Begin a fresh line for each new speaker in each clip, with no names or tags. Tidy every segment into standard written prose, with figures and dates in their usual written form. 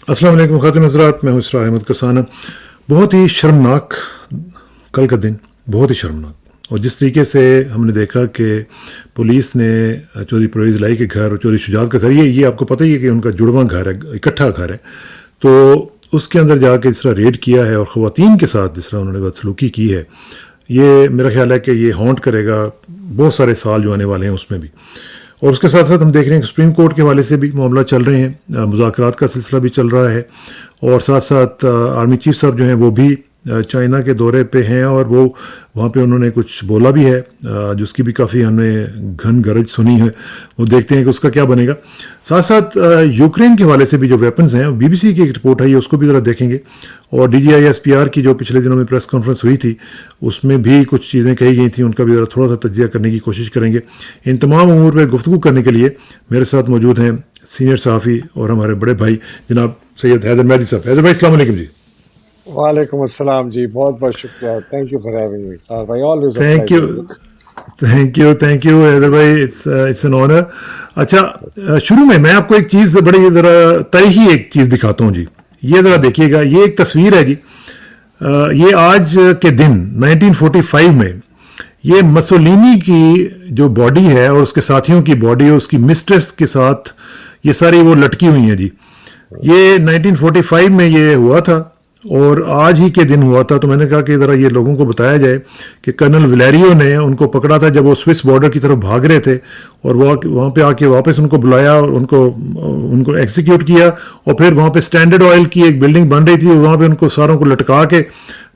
السلام علیکم خاتون حضرات، میں ہوں اسرار احمد کسانہ۔ بہت ہی شرمناک کل کا دن، بہت ہی شرمناک۔ اور جس طریقے سے ہم نے دیکھا کہ پولیس نے چودھری پرویز الہی کے گھر اور چودھری شجاعت کا گھر، یہ آپ کو پتہ ہی ہے کہ ان کا جڑواں گھر ہے، اکٹھا گھر ہے، تو اس کے اندر جا کے جس طرح ریڈ کیا ہے اور خواتین کے ساتھ جس طرح انہوں نے بدسلوکی کی ہے، یہ میرا خیال ہے کہ یہ ہانٹ کرے گا بہت سارے سال جو آنے والے ہیں اس میں بھی۔ اور اس کے ساتھ ساتھ ہم دیکھ رہے ہیں کہ سپریم کورٹ کے حوالے سے بھی معاملہ چل رہے ہیں، مذاکرات کا سلسلہ بھی چل رہا ہے، اور ساتھ ساتھ آرمی چیف صاحب جو ہیں وہ بھی چائنا کے دورے پہ ہیں، اور وہ وہاں پہ انہوں نے کچھ بولا بھی ہے جس کی بھی کافی ہم نے گھن گرج سنی ہے، وہ دیکھتے ہیں کہ اس کا کیا بنے گا۔ ساتھ ساتھ یوکرین کے حوالے سے بھی جو ویپنز ہیں، بی بی سی کی ایک رپورٹ ہے، اس کو بھی ذرا دیکھیں گے، اور D G I S P R کی جو پچھلے دنوں میں پریس کانفرنس ہوئی تھی اس میں بھی کچھ چیزیں کہی گئی تھیں، ان کا بھی ذرا تھوڑا سا تجزیہ کرنے کی کوشش کریں گے۔ ان تمام امور پہ گفتگو کرنے کے لیے میرے ساتھ موجود ہیں سینئر صحافی اور ہمارے بڑے بھائی جناب سید حیدر مہدی صاحب۔ حیدر بھائی السلام علیکم جی۔
وعلیکم السلام جی، بہت بہت شکریہ، thank you for having me sir بھائی، always a
thank you, thank you Haider بھائی، اٹس این آنر۔ اچھا، شروع میں آپ کو ایک چیز بڑی ذرا تاریخی ایک چیز دکھاتا ہوں جی، یہ ذرا دیکھیے گا، یہ ایک تصویر ہے جی، یہ آج کے دن 1945 میں یہ مسولینی کی جو باڈی ہے اور اس کے ساتھیوں کی باڈی اور اس کی مسٹریس کے ساتھ یہ ساری وہ لٹکی ہوئی ہیں جی، یہ 1945 میں یہ ہوا تھا اور آج ہی کے دن ہوا تھا۔ تو میں نے کہا کہ ذرا یہ لوگوں کو بتایا جائے کہ کرنل ولیریو نے ان کو پکڑا تھا جب وہ سوئس بارڈر کی طرف بھاگ رہے تھے، اور وہ وہاں پہ آ کے واپس ان کو بلایا اور ان کو ایگزیکیوٹ کیا، اور پھر وہاں پہ اسٹینڈرڈ آئل کی ایک بلڈنگ بن رہی تھی، وہاں پہ ان کو ساروں کو لٹکا کے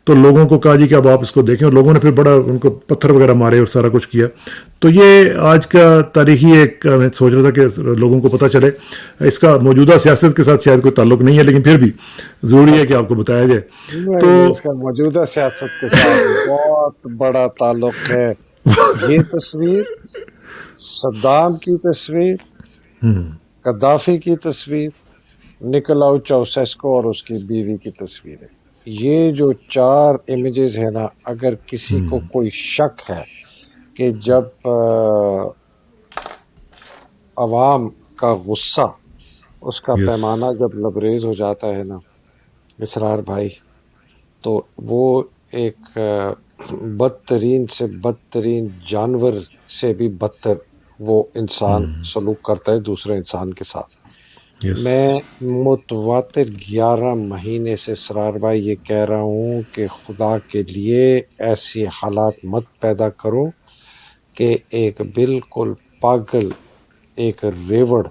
تو لوگوں کو کہا جی کہ اب آپ اس کو دیکھیں، اور لوگوں نے پھر بڑا ان کو پتھر وغیرہ مارے اور سارا کچھ کیا۔ تو یہ آج کا تاریخی ایک میں سوچ رہا تھا کہ لوگوں کو پتہ چلے، اس کا موجودہ سیاست کے ساتھ شاید کوئی تعلق نہیں ہے لیکن پھر بھی ضروری ہے کہ آپ کو بتایا جائے۔ تو
نہیں، اس کا موجودہ سیاست کے ساتھ بہت بڑا تعلق ہے۔ یہ تصویر صدام کی تصویر، قذافی کی تصویر، نکولاؤ چاؤسیسکو اور اس کی بیوی کی تصویر ہے۔ یہ جو چار امیجز ہیں نا، اگر کسی کو کوئی شک ہے کہ جب عوام کا غصہ، اس کا
یس،
پیمانہ جب لبریز ہو جاتا ہے نا اسرار بھائی، تو وہ ایک بدترین سے بدترین جانور سے بھی بدتر وہ انسان سلوک کرتا ہے دوسرے انسان کے ساتھ۔
یس،
میں متواتر 11 مہینے سے اسرار بھائی یہ کہہ رہا ہوں کہ خدا کے لیے ایسی حالات مت پیدا کرو کہ ایک بالکل پاگل، ایک ریوڑ،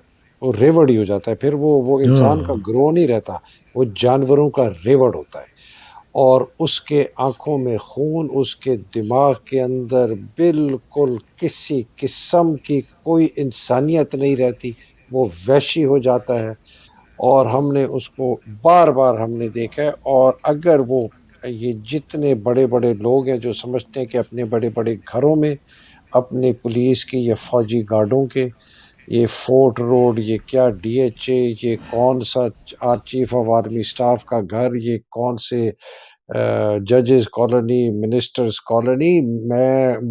وہ ریوڑ ہی ہو جاتا ہے، پھر وہ انسان کا گروہ نہیں رہتا، وہ جانوروں کا ریوڑ ہوتا ہے، اور اس کے آنکھوں میں خون، اس کے دماغ کے اندر بالکل کسی قسم کی کوئی انسانیت نہیں رہتی، وہ وحشی ہو جاتا ہے، اور ہم نے اس کو بار بار ہم نے دیکھا ہے۔ اور اگر وہ یہ جتنے بڑے بڑے لوگ ہیں جو سمجھتے ہیں کہ اپنے بڑے بڑے گھروں میں اپنی پولیس کی یا فوجی گارڈوں کے، یہ فورٹ روڈ، یہ کیا ڈی ایچ اے، یہ کون سا چیف آف آرمی سٹاف کا گھر، یہ کون سے ججز کالونی، منسٹرز کالونی،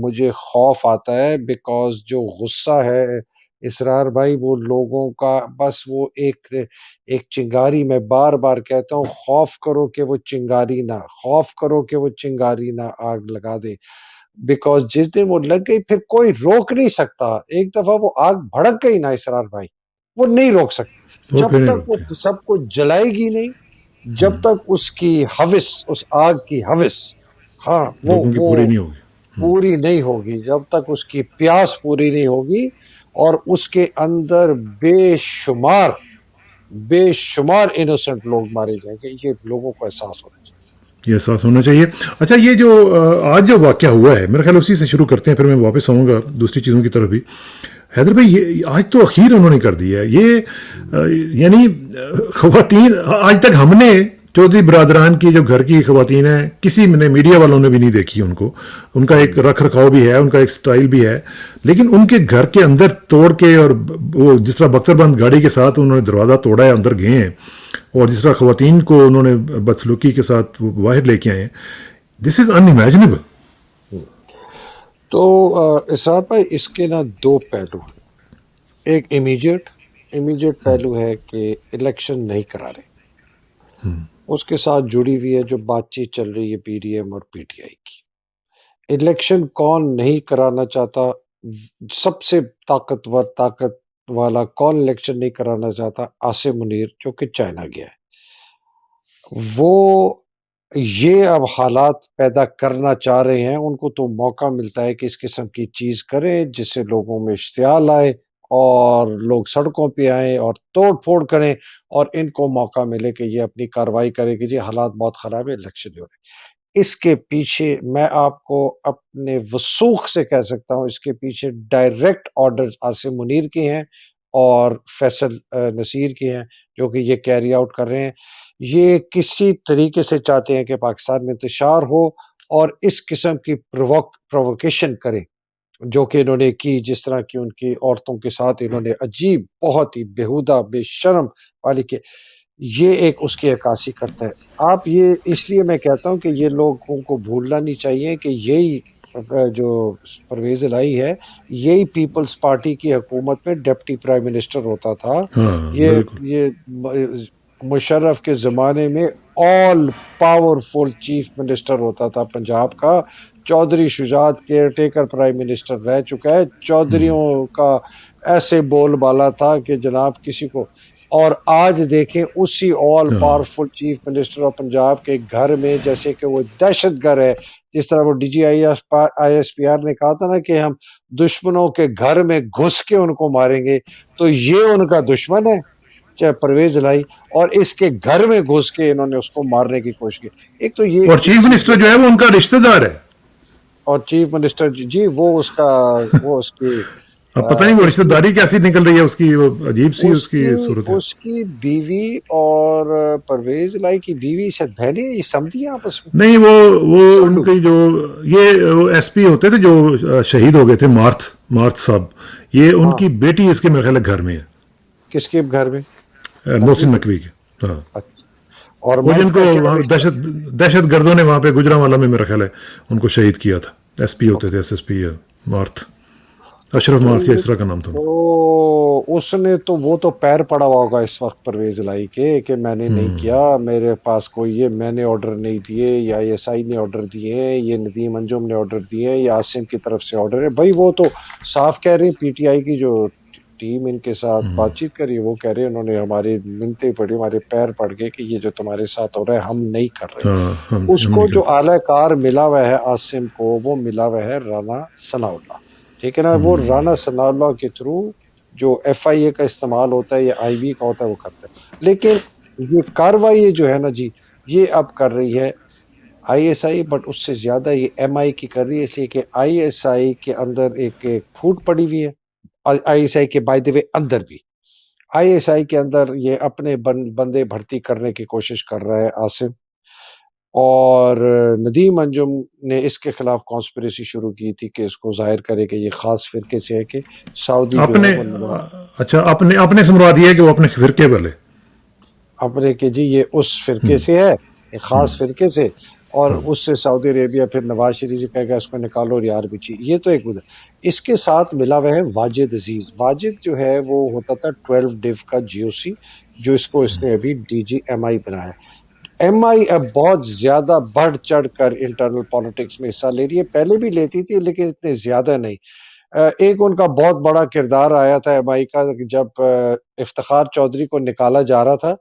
مجھے خوف آتا ہے، بیکاز جو غصہ ہے اسرار بھائی وہ لوگوں کا، بس وہ ایک چنگاری، میں بار بار کہتا ہوں، خوف کرو کہ وہ چنگاری نہ، خوف کرو کہ وہ چنگاری نہ آگ لگا دے، بیکاز جس دن وہ لگ گئی پھر کوئی روک نہیں سکتا۔ ایک دفعہ وہ آگ بھڑک گئی نا اسرار بھائی، وہ نہیں روک سکتی،
وہ
جب
پھر نہیں
تک وہ
روکتے۔
سب کو جلائے گی نہیں، جب تک اس کی ہوس، اس آگ کی ہوس، ہاں
لوگوں کی
وہ
پوری نہیں ہوگی۔
پوری نہیں ہوگی، جب تک اس کی پیاس پوری نہیں ہوگی، اور اس کے اندر بے شمار انوسنٹ لوگ مارے جائیں گے، یہ لوگوں کو احساس ہونا چاہیے۔
یہ احساس ہونا چاہیے۔ اچھا، یہ جو آج جو واقعہ ہوا ہے، میرا خیال اسی سے شروع کرتے ہیں، پھر میں واپس آؤں گا دوسری چیزوں کی طرف بھی۔ حیدر بھائی، یہ آج تو اخیر انہوں نے کر دیا ہے یہ، یعنی خواتین، آج تک ہم نے چودھری برادران کی جو گھر کی خواتین ہیں، کسی نے میڈیا والوں نے بھی نہیں دیکھی ان کو، ان کا ایک رکھ رکھاؤ بھی ہے، ان کا ایک سٹائل بھی ہے، لیکن ان کے گھر کے اندر توڑ کے، اور وہ جس طرح بختر بند گاڑی کے ساتھ انہوں نے دروازہ توڑا ہے، اندر گئے ہیں، اور جس طرح خواتین کو انہوں نے بدسلوکی کے ساتھ باہر لے کے آئے ہیں، دس از ان امیجنیبل۔
تو اسرار بھائی، اس کے نا دو پہلو ہیں۔ ایک امیجیٹ پہلو ہے کہ الیکشن نہیں کرا رہے، اس کے ساتھ جڑی ہوئی ہے جو بات چیت چل رہی ہے پی ڈی ایم اور پی ٹی آئی کی. الیکشن کون نہیں کرانا چاہتا؟ سب سے طاقت والا کون الیکشن نہیں کرانا چاہتا؟ عاصم منیر، جو کہ چائنا گیا ہے. وہ یہ اب حالات پیدا کرنا چاہ رہے ہیں، ان کو تو موقع ملتا ہے کہ اس قسم کی چیز کریں جس سے لوگوں میں اشتعال آئے اور لوگ سڑکوں پہ آئیں اور توڑ پھوڑ کریں، اور ان کو موقع ملے کہ یہ اپنی کاروائی کرے کہ جی حالات بہت خراب ہے، الیکشن ہو رہے. اس کے پیچھے میں آپ کو اپنے وثوق سے کہہ سکتا ہوں، اس کے پیچھے ڈائریکٹ آرڈرز عاصم منیر کے ہیں اور فیصل نصیر کے ہیں، جو کہ یہ کیری آؤٹ کر رہے ہیں. یہ کسی طریقے سے چاہتے ہیں کہ پاکستان میں انتشار ہو اور اس قسم کی پرووکیشن کریں، جو کہ انہوں نے کی، جس طرح کی ان کی عورتوں کے ساتھ انہوں نے عجیب، بہت ہی بےہودہ، بے شرم والی کے. یہ ایک اس کی عکاسی کرتا ہے. آپ یہ اس لیے میں کہتا ہوں کہ یہ لوگوں کو بھولنا نہیں چاہیے کہ یہی جو پرویز الہی ہے، یہی پیپلز پارٹی کی حکومت میں ڈپٹی پرائم منسٹر ہوتا تھا.
ہاں بالکل.
یہ مشرف کے زمانے میں آل پاورفل چیف منسٹر ہوتا تھا پنجاب کا. چودھری شجاعت کیئر ٹیکر پرائم منسٹر رہ چکا ہے. چودھریوں کا ایسے بول بالا تھا کہ جناب کسی کو. اور آج دیکھیں اسی آل
ہاں
powerful chief minister of Punjab کے گھر میں جیسے کہ وہ دہشت گرد ہے، جس طرح وہ D G I S P R نے کہا تھا نا کہ ہم دشمنوں کے گھر میں گھس کے ان کو ماریں گے، تو یہ ان کا دشمن ہے چاہے پرویز الہی، اور اس کے گھر میں گھس کے انہوں نے اس کو مارنے کی کوشش کی. ایک تو یہ
اور
ایک
چیف
چیز
منسٹر جو ہے وہ ان کا رشتہ دار ہے.
اور چیف منسٹر جی وہ اس کی
اب پتہ نہیں وہ رشتہ داری کیسی نکل رہی ہے اس کی، وہ عجیب سی اس کی صورت ہے.
اس کی بیوی اور پرویز الہی کی بیوی شاید بہنیں، یہ سمجھی ہیں آپس میں.
نہیں وہ ان
سنڈو
کی جو یہ ایس پی ہوتے تھے جو شہید ہو گئے تھے، مارتھ صاحب، یہ ان
ہاں،
کی بیٹی اس کے میرے خیال ہے گھر میں
کس کے گھر میں؟
ہے،
نقوی
محسن
کے.
نقوی کے. ہاں
اچھا، اور
وہ جن
مرد
کو
کا کیا
وہاں
رشتہ؟
دہشت گردوں نے وہاں پہ گجرانوالہ میں میرا خیال ہے ان کو شہید کیا تھا. ایس پی ہوتے تھے، ایس ایس پی مارتھ، اشرف
تو
مارتھ یا
یہ
اس طرح کا نام تھا ان کا.
تو اس نے تو وہ تو پیر پڑا ہوا ہوگا اس وقت پرویز الہی کے کہ میں نے نہیں کیا، میرے پاس کوئی یہ میں نے آرڈر نہیں دیے، یا ایس آئی نے آرڈر دیے ہیں، یہ ندیم انجم نے آرڈر دیے ہیں، یا عاصم کی طرف سے آرڈر ہے. بھائی وہ تو صاف کہہ رہے ہیں، پی ٹی آئی کی جو ٹیم ان کے ساتھ بات چیت کری، وہ کہہ رہے ہیں انہوں نے ہماری منتیں پڑھی، ہمارے پیر پڑ گئے کہ یہ جو تمہارے ساتھ ہو رہا ہے ہم نہیں کر رہے.
ہاں
اس
ہم
کو
نہیں
جو
کرتے.
اعلی کار ملا ہوا ہے عاصم کو، وہ ملا ہوا ہے رانا ثناء اللہ. ٹھیک ہے نا، وہ رانا ثناء اللہ کے تھرو جو ایف آئی اے کا استعمال ہوتا ہے یا آئی بی کا ہوتا ہے وہ کرتا ہے. لیکن یہ کاروائی جو ہے نا جی، یہ اب کر رہی ہے آئی ایس آئی، بٹ اس سے زیادہ یہ ایم آئی کی کر رہی ہے، اس لیے کہ آئی ایس آئی کے اندر ایک پھوٹ پڑی ہوئی ہے. آئی ایس آئی کے بائی دی وے اندر بھی آئی ایس آئی کے اندر یہ اپنے بندے بھرتی کرنے کی کوشش کر رہا ہے عاصم. اور ندیم انجم نے اس کے خلاف کانسپریسی شروع کی تھی کہ اس کو ظاہر کرے کہ یہ خاص فرقے سے ہے، کہ سعودی جو ہے
اپنے
وہ
اچھا اپنے سے مراد یہ ہے کہ وہ اپنے فرقے والے.
اپنے کہ جی یہ اس فرقے سے ہے، ایک خاص فرقے سے، اور اس سے سعودی عربیہ پھر نواز شریف جی کہے گا اس کو نکالو یار بچی. یہ تو ایک اس کے ساتھ ملا ہوا ہے واجد عزیز. واجد جو ہے وہ ہوتا تھا 12 ڈیو کا جی او سی، جو اس نے ابھی ڈی جی ایم آئی بنایا. ایم آئی اب بہت زیادہ بڑھ چڑھ کر انٹرنل پالیٹکس میں حصہ لے رہی ہے. پہلے بھی لیتی تھی لیکن اتنے زیادہ نہیں. ایک ان کا بہت بڑا کردار آیا تھا ایم آئی کا جب افتخار چودھری کو نکالا جا رہا تھا،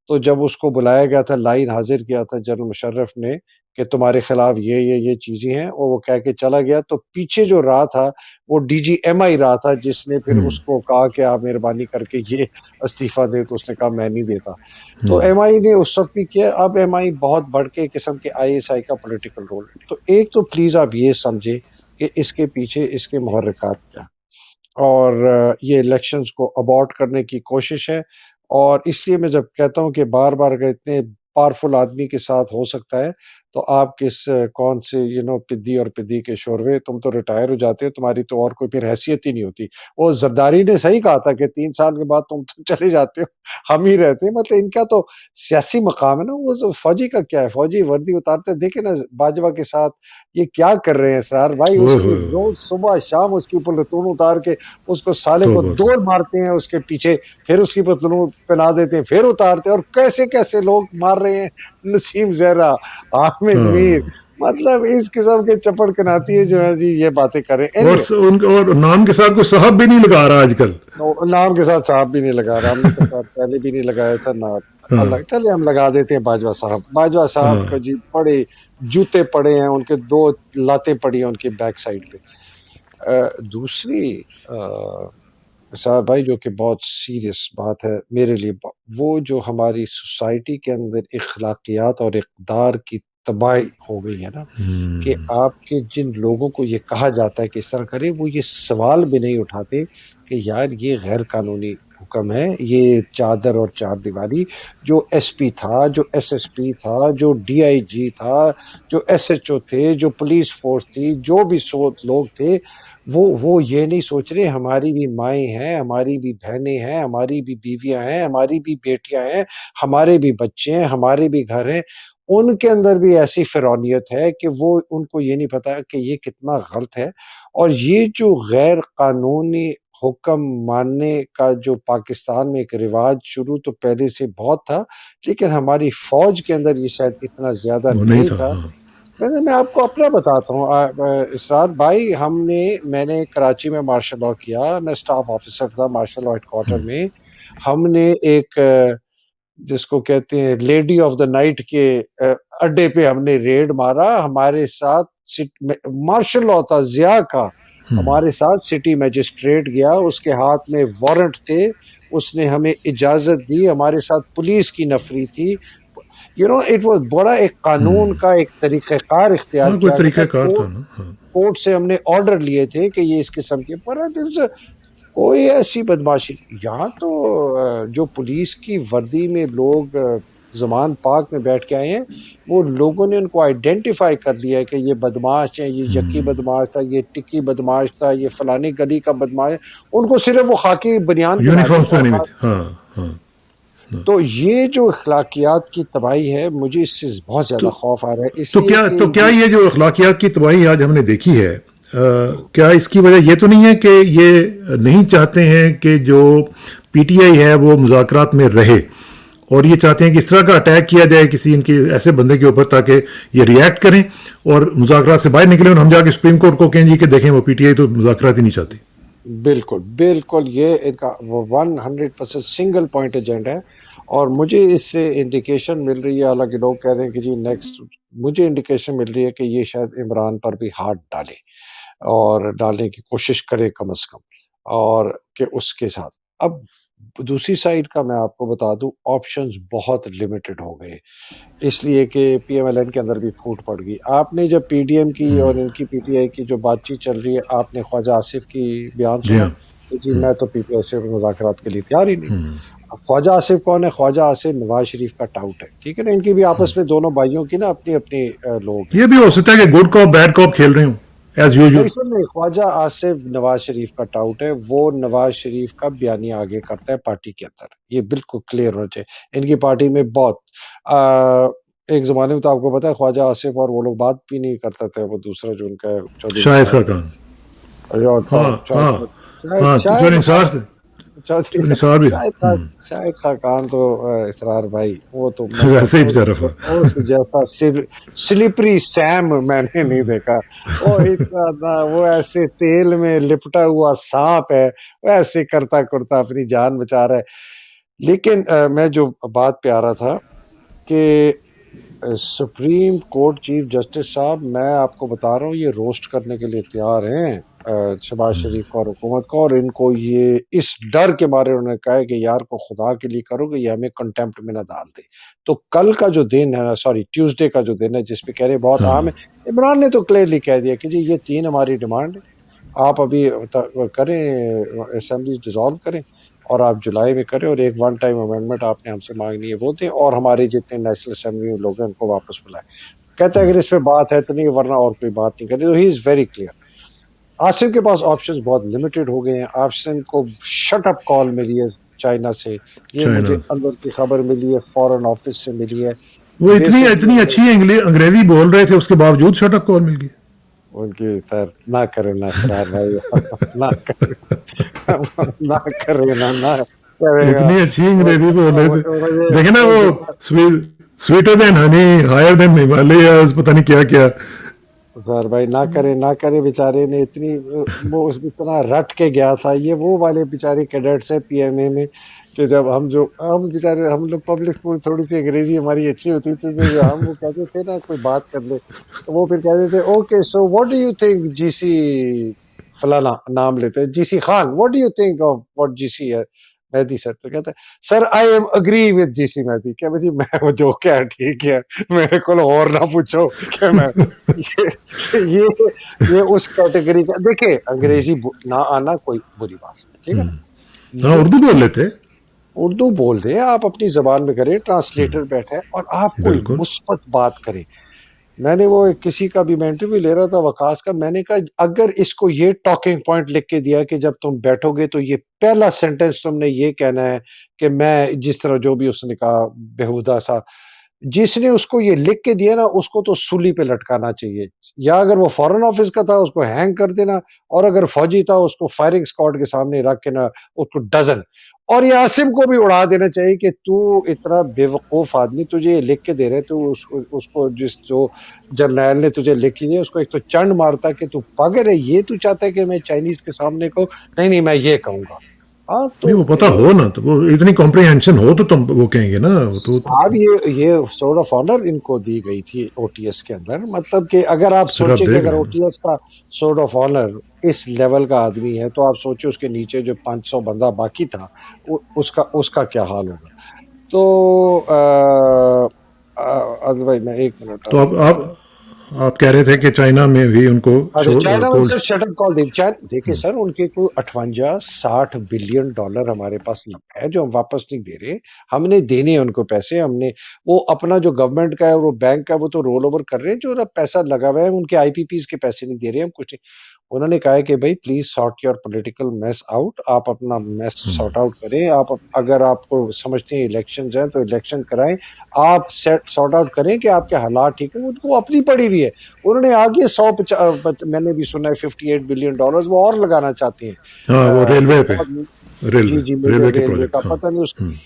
تو جب اس کو بلایا گیا تھا، لائن حاضر کیا تھا جنرل مشرف نے کہ تمہارے خلاف یہ چیزیں ہیں، اور وہ کہہ کے چلا گیا. تو پیچھے جو رہا تھا وہ ڈی جی ایم آئی رہا تھا، جس نے پھر اس کو کہا کہ آپ مہربانی کر کے یہ استعفیٰ دے. تو اس نے کہا میں نہیں دیتا. تو ایم آئی نے اس وقت بھی کیا. اب ایم آئی بہت بڑھ کے قسم کے آئی ایس آئی کا پولیٹیکل رول ہے. تو ایک تو پلیز آپ یہ سمجھے کہ اس کے پیچھے اس کے محرکات کیا، اور یہ الیکشنز کو ابارٹ کرنے کی کوشش ہے. اور اس لیے میں جب کہتا ہوں کہ بار بار اگر اتنے پاورفل آدمی کے ساتھ ہو سکتا ہے تو آپ کس کون سے پدی اور پدی کے شوربے، تم تو ریٹائر ہو جاتے ہو، تمہاری تو اور کوئی پھر حیثیت ہی نہیں ہوتی. وہ زرداری نے صحیح کہا تھا کہ 3 سال کے بعد تم تو چلے جاتے ہو، ہم ہی رہتے ہیں. مطلب ان کا تو سیاسی مقام ہے نا. وہ فوجی کا کیا ہے، فوجی وردی اتارتے دیکھیں نا باجوہ کے ساتھ یہ کیا کر رہے ہیں اسرار بھائی. اس
اوہ
کی
ہوئے،
روز صبح شام اس کی پلتون اتار کے اس کو سالے کو
توبہ تو
دور مارتے ہیں اس کے پیچھے، پھر اس کی پتلون پہنا دیتے ہیں، پھر اتارتے ہیں. اور کیسے کیسے لوگ مار رہے ہیں، نسیم زہرا، حامد میر.
ہاں.
مطلب اس قسم کے چپڑ کناتی ہے جو ہے جی یہ باتیں کر رہے ہیں.
اور
Anyway,
ان کا اور نام کے ساتھ کوئی صاحب بھی نہیں لگا رہا آج کل.
نام کے ساتھ صاحب بھی نہیں لگا رہا، ہم نے تو خیر پہلے بھی نہیں لگایا تھا نا.
ہاں
اللہ چلے ہم لگا دیتے ہیں باجوہ صاحب. باجوہ صاحب
ہاں.
کا جی بڑے جوتے پڑے ہیں، ان کے 2 لاتیں پڑی ہیں ان کی بیک سائڈ پہ. دوسری صاحب بھائی جو کہ بہت سیریس بات ہے میرے لیے، وہ جو ہماری سوسائٹی کے اندر اخلاقیات اور اقدار کی تباہی ہو گئی ہے نا، کہ آپ کے جن لوگوں کو یہ کہا جاتا ہے کہ اس طرح کرے، وہ یہ سوال بھی نہیں اٹھاتے کہ یار یہ غیر قانونی حکم ہے. یہ چادر اور چار دیواری، جو ایس پی تھا، جو ایس ایس پی تھا، جو ڈی آئی جی تھا، جو ایس ایچ او تھے، جو پولیس فورس تھی، جو بھی لوگ تھے، وہ یہ نہیں سوچ رہے ہماری بھی مائیں ہیں، ہماری بھی بہنیں ہیں، ہماری بھی بیویاں ہیں، ہماری بھی بیٹیاں ہیں، ہمارے بھی بچے ہیں، ہمارے بھی گھر ہیں. ان کے اندر بھی ایسی فرعونیت ہے کہ وہ ان کو یہ نہیں پتا کہ یہ کتنا غلط ہے. اور یہ جو غیر قانونی حکم ماننے کا جو پاکستان میں ایک رواج شروع تو پہلے سے بہت تھا، لیکن ہماری فوج کے اندر یہ شاید اتنا زیادہ
وہ نہیں
نہیں
تھا.
تھا.
ہاں.
میں آپ کو اپنا بتاتا ہوں اسرار بھائی، میں نے کراچی میں مارشل لاء کیا، میں سٹاف آفیسر تھا مارشل لاء ہیڈ کوارٹر میں. ہم نے ایک جس کو کہتے ہیں لیڈی آف دا نائٹ کے اڈے پہ ہم نے ریڈ مارا. ہمارے ساتھ مارشل لاء تھا ضیاء کا، ہمارے ساتھ سٹی میجسٹریٹ گیا، اس کے ہاتھ میں وارنٹ تھے، اس نے ہمیں اجازت دی. ہمارے ساتھ پولیس کی نفری تھی. اٹ واز بڑا ایک قانون کا ایک طریقہ کار اختیار
ہاں کوئی
کیا گیا تھا.
طریقہ کار تھا نا. ہاں.
کورٹ سے ہم نے آرڈر لیے تھے کہ یہ اس قسم کے پر کوئی ایسی بدماشی یہاں تو جو پولیس کی وردی میں لوگ زمان پاک میں بیٹھ کے آئے ہیں، وہ لوگوں نے ان کو آئیڈینٹیفائی کر لیا ہے کہ یہ بدماش ہیں، یہ یکی بدماش تھا، یہ ٹکی بدماش تھا، یہ فلانی گلی کا بدماش ہے. ان کو صرف وہ خاکی بنیان پہنا دی
یونیفارمز
اور
پہنی ہوئی تھی. ہاں. ہاں.
تو یہ جو اخلاقیات کی تباہی ہے، مجھے اس سے بہت زیادہ
تو
خوف آ رہا ہے، اس
تو
لیے
کیا
کہ
تو کیا یہ جو اخلاقیات کی تباہی آج ہم نے دیکھی ہے، کیا اس کی وجہ یہ تو نہیں ہے کہ یہ نہیں چاہتے ہیں کہ جو پی ٹی آئی ہے وہ مذاکرات میں رہے، اور یہ چاہتے ہیں کہ اس طرح کا اٹیک کیا جائے کسی ان کے ایسے بندے کے اوپر تاکہ یہ ریئیکٹ کریں اور مذاکرات سے باہر نکلیں، اور ہم جا کے سپریم کورٹ کو کہیں جی کہ دیکھیں وہ پی ٹی آئی تو مذاکرات ہی نہیں چاہتی.
بالکل بالکل یہ ان کا 100% سنگل پوائنٹ ایجنڈا ہے. اور مجھے اس سے انڈیکیشن مل رہی ہے، حالانکہ لوگ کہہ رہے ہیں کہ جی نیکسٹ، مجھے انڈیکیشن مل رہی ہے کہ یہ شاید عمران پر بھی ہاتھ ڈالے اور ڈالنے کی کوشش کرے کم از کم، اور کہ اس کے ساتھ اب دوسری سائڈ کا میں آپ کو بتا دوں آپشنز بہت لمیٹڈ ہو گئے، اس لیے کہ پی ایم ایل این کے اندر بھی پھوٹ پڑ گئی. آپ نے جب پی ڈی ایم کی اور ان کی پی ٹی آئی کی جو بات چیت چل رہی ہے، آپ نے خواجہ آصف کی بیان
جی
سنا
ہاں.
کہ جی میں تو پی پی آئی سے مذاکرات کے لیے تیار ہی نہیں ہوں. اب خواجہ آصف کون ہے؟ خواجہ آصف نواز شریف کا ٹاؤٹ ہے، ٹھیک ہے نا. ان کی بھی آپس میں دونوں بھائیوں کی نا اپنی اپنی لوگ ہیں.
یہ بھی ہو سکتا ہے کہ گڈ کاپ بیڈ کاپ کھیل رہے ہوں ایز یوزول.
نہیں سر نہیں، خواجہ آصف نواز شریف کا ٹاؤٹ ہے، وہ نواز شریف کا بیانیہ آگے کرتا ہے پارٹی کے اندر، یہ بالکل کلیئر ہونا چاہیے. ان کی پارٹی میں بہت ایک زمانے میں تو آپ کو پتا ہے خواجہ آصف اور وہ لوگ بات بھی نہیں کرتا تھا، وہ دوسرا جو ان کا چودھری
شاہد
صاحب
خاقان. ہاں ہاں ہاں جو
شاید
نثار سے
چودھری
جو نثار بھی
شاہد خاقان تو اسرار بھائی وہ تو
ویسے ہی
مطلب
بیچارہ
اس جیسا سلپری سیم میں نے نہیں دیکھا. وہ اتنا وہ ایسے تیل میں لپٹا ہوا سانپ ہے، وہ ایسے کرتا کرتا اپنی جان بچا رہا ہے. لیکن میں جو بات پہ آ رہا تھا کہ سپریم کورٹ چیف جسٹس صاحب، میں آپ کو بتا رہا ہوں یہ روسٹ کرنے کے لیے تیار ہیں شہباز شریف کو اور حکومت کو. اور ان کو یہ اس ڈر کے مارے انہوں نے کہا ہے کہ یار کو خدا کے لیے کرو کہ یہ ہمیں کنٹمپٹ میں نہ ڈال دے. تو کل کا جو دن ہے، سوری ٹیوزڈے کا جو دن ہے جس پہ کہہ رہے بہت عام ہے، عمران نے تو کلیئرلی کہہ دیا کہ جی یہ 3 ہماری ڈیمانڈ ہے، آپ ابھی کریں اسمبلی ڈیزالو کریں اور آپ جولائی میں کریں، اور ایک ون ٹائم امینڈمنٹ آپ نے ہم سے مانگنی ہے وہ دیں، اور ہمارے جتنے نیشنل اسمبلی میں لوگ ہیں ان کو واپس بلائیں. کہتا ہے اگر اس پہ بات ہے تو نہیں ورنہ اور کوئی بات نہیں کرنی. تو ہی از ویری کلیئر. آصف کے پاس آپشنز بہت لمیٹڈ ہو گئے ہیں. آصف کو شٹ اپ کال ملی ہے چائنا سے. یہ
چائنا
مجھے اندر کی خبر ملی ہے, فورن آفس سے ملی ہے.
وہ اتنی
بیسکلی
اچھی انگریزی بول رہے تھے, اس کے باوجود شٹ اپ کال مل گئی.
ان کی سر نہ کرے نا اسرار بھائی, نہ کرے, نہ کرے نہ کرے گا.
اتنی اچھی انگریزی بول رہے تھے. دیکھیں نا وہ
مجھے
سویٹر دین ہنی ہائر دین ہمالیاز, پتہ نہیں کیا کیا.
سر بھائی نہ کرے بیچارے نے اتنی وہ اتنا رٹ کے گیا تھا. یہ وہ والے بیچارے کیڈٹس ہیں پی ایم اے میں کہ جب ہم بیچارے ہم لوگ پبلک اسکول تھوڑی سی انگریزی ہماری اچھی ہوتی تھی تو جو ہم وہ کہتے تھے نا کوئی بات کر لے تو وہ پھر کہتے تھے okay so what do you think G C فلانا نام لیتے G C Khan, what do you think of what G C Mehdi sir. تو کہتا ہے sir I am agree with G C Mehdi. کیا بھائی میں جو کیا ٹھیک ہے, میرے کو اور نہ پوچھو کہ میں یہ اس کیٹیگری کا. دیکھیں انگریزی نہ آنا کوئی بری بات نہیں, ٹھیک ہے نا,
ہاں اردو بول
لیکن
لیتے.
اردو بول دیں آپ اپنی زبان میں کریں, ٹرانسلیٹر بیٹھے اور آپ کوئی
بالکل.
مثبت بات کریں. میں نے وہ کسی کا بھی میں انٹرویو لے رہا تھا وقاص کا, میں نے کہا اگر اس کو یہ ٹاکنگ پوائنٹ لکھ کے دیا کہ جب تم بیٹھو گے تو یہ پہلا سینٹنس تم نے یہ کہنا ہے کہ میں جس طرح جو بھی اس نے کہا بےہودہ سا, جس نے اس کو یہ لکھ کے دیا نا اس کو تو سولی پہ لٹکانا چاہیے, یا اگر وہ فورن آفس کا تھا اس کو ہینگ کر دینا, اور اگر فوجی تھا اس کو فائرنگ اسکواڈ کے سامنے رکھ کے نا اس کو ڈزن. اور یہ عاصم کو بھی اڑا دینا چاہیے کہ تو اتنا بے وقوف آدمی, تجھے یہ لکھ کے دے رہے تو اس کو جو جرنیل نے تجھے لکھی ہے اس کو ایک تو چنڈ مارتا کہ تو پاگل ہے, یہ تو چاہتا ہے کہ میں چائنیز کے سامنے کو نہیں میں یہ کہوں گا. ہاں تو
نہیں وہ پتہ ہو نا, تو وہ اتنی کمپریہنشن ہو تو تم وہ کہیں گے نا تو.
صاحب یہ سورٹ آف آنر ان کو دی گئی تھی او ٹی ایس کے اندر. مطلب کہ اگر آپ
پھر آپ
سوچیں کہ
دیکھ
اگر
رہے
او
ہیں
ٹی ایس کا سورٹ آف آنر اس لیول کا آدمی ہے تو آپ سوچیں اس کے نیچے جو 500 بندہ باقی تھا اس کا کیا حال ہوگا. تو عادل بھائی میں ایک منٹ
تو
آپ
آپ کہہ رہے تھے کہ چائنا میں بھی ان کو
اچھا چائنا میں
کولڈ.
سر شٹ اپ کال دیکھیں سر ان کے کوئی 58-60 بلین ڈالر ہمارے پاس ہے جو ہم واپس نہیں دے رہے. ہم نے دینے ہیں ان کو پیسے, ہم نے وہ اپنا جو گورنمنٹ کا ہے وہ بینک کا وہ تو رول اوور کر رہے ہیں, جو پیسہ لگا ہوا ہے ان کے آئی پی پیز کے پیسے نہیں دے رہے ہم کچھ نہیں. انہوں نے کہا ہے کہ بھائی please sort your political mass out, آپ اپنا میس سارٹ آؤٹ کریں. آپ اگر آپ کو سمجھتے ہیں الیکشن ہیں تو الیکشن کرائیں, آپ سارٹ آؤٹ کریں کہ آپ کے حالات ٹھیک ہے. وہ اپنی پڑی ہوئی ہے, انہوں نے آگے 100 میں نے بھی سنا ہے 58 بلین ڈالر وہ اور لگانا چاہتے
ہاں وہ
ہیں.
ریلوے پہ,
جی جی مجھے
ریلوے کے
ریلوے کا
پروجیکٹ. ہاں
پتہ نہیں. اس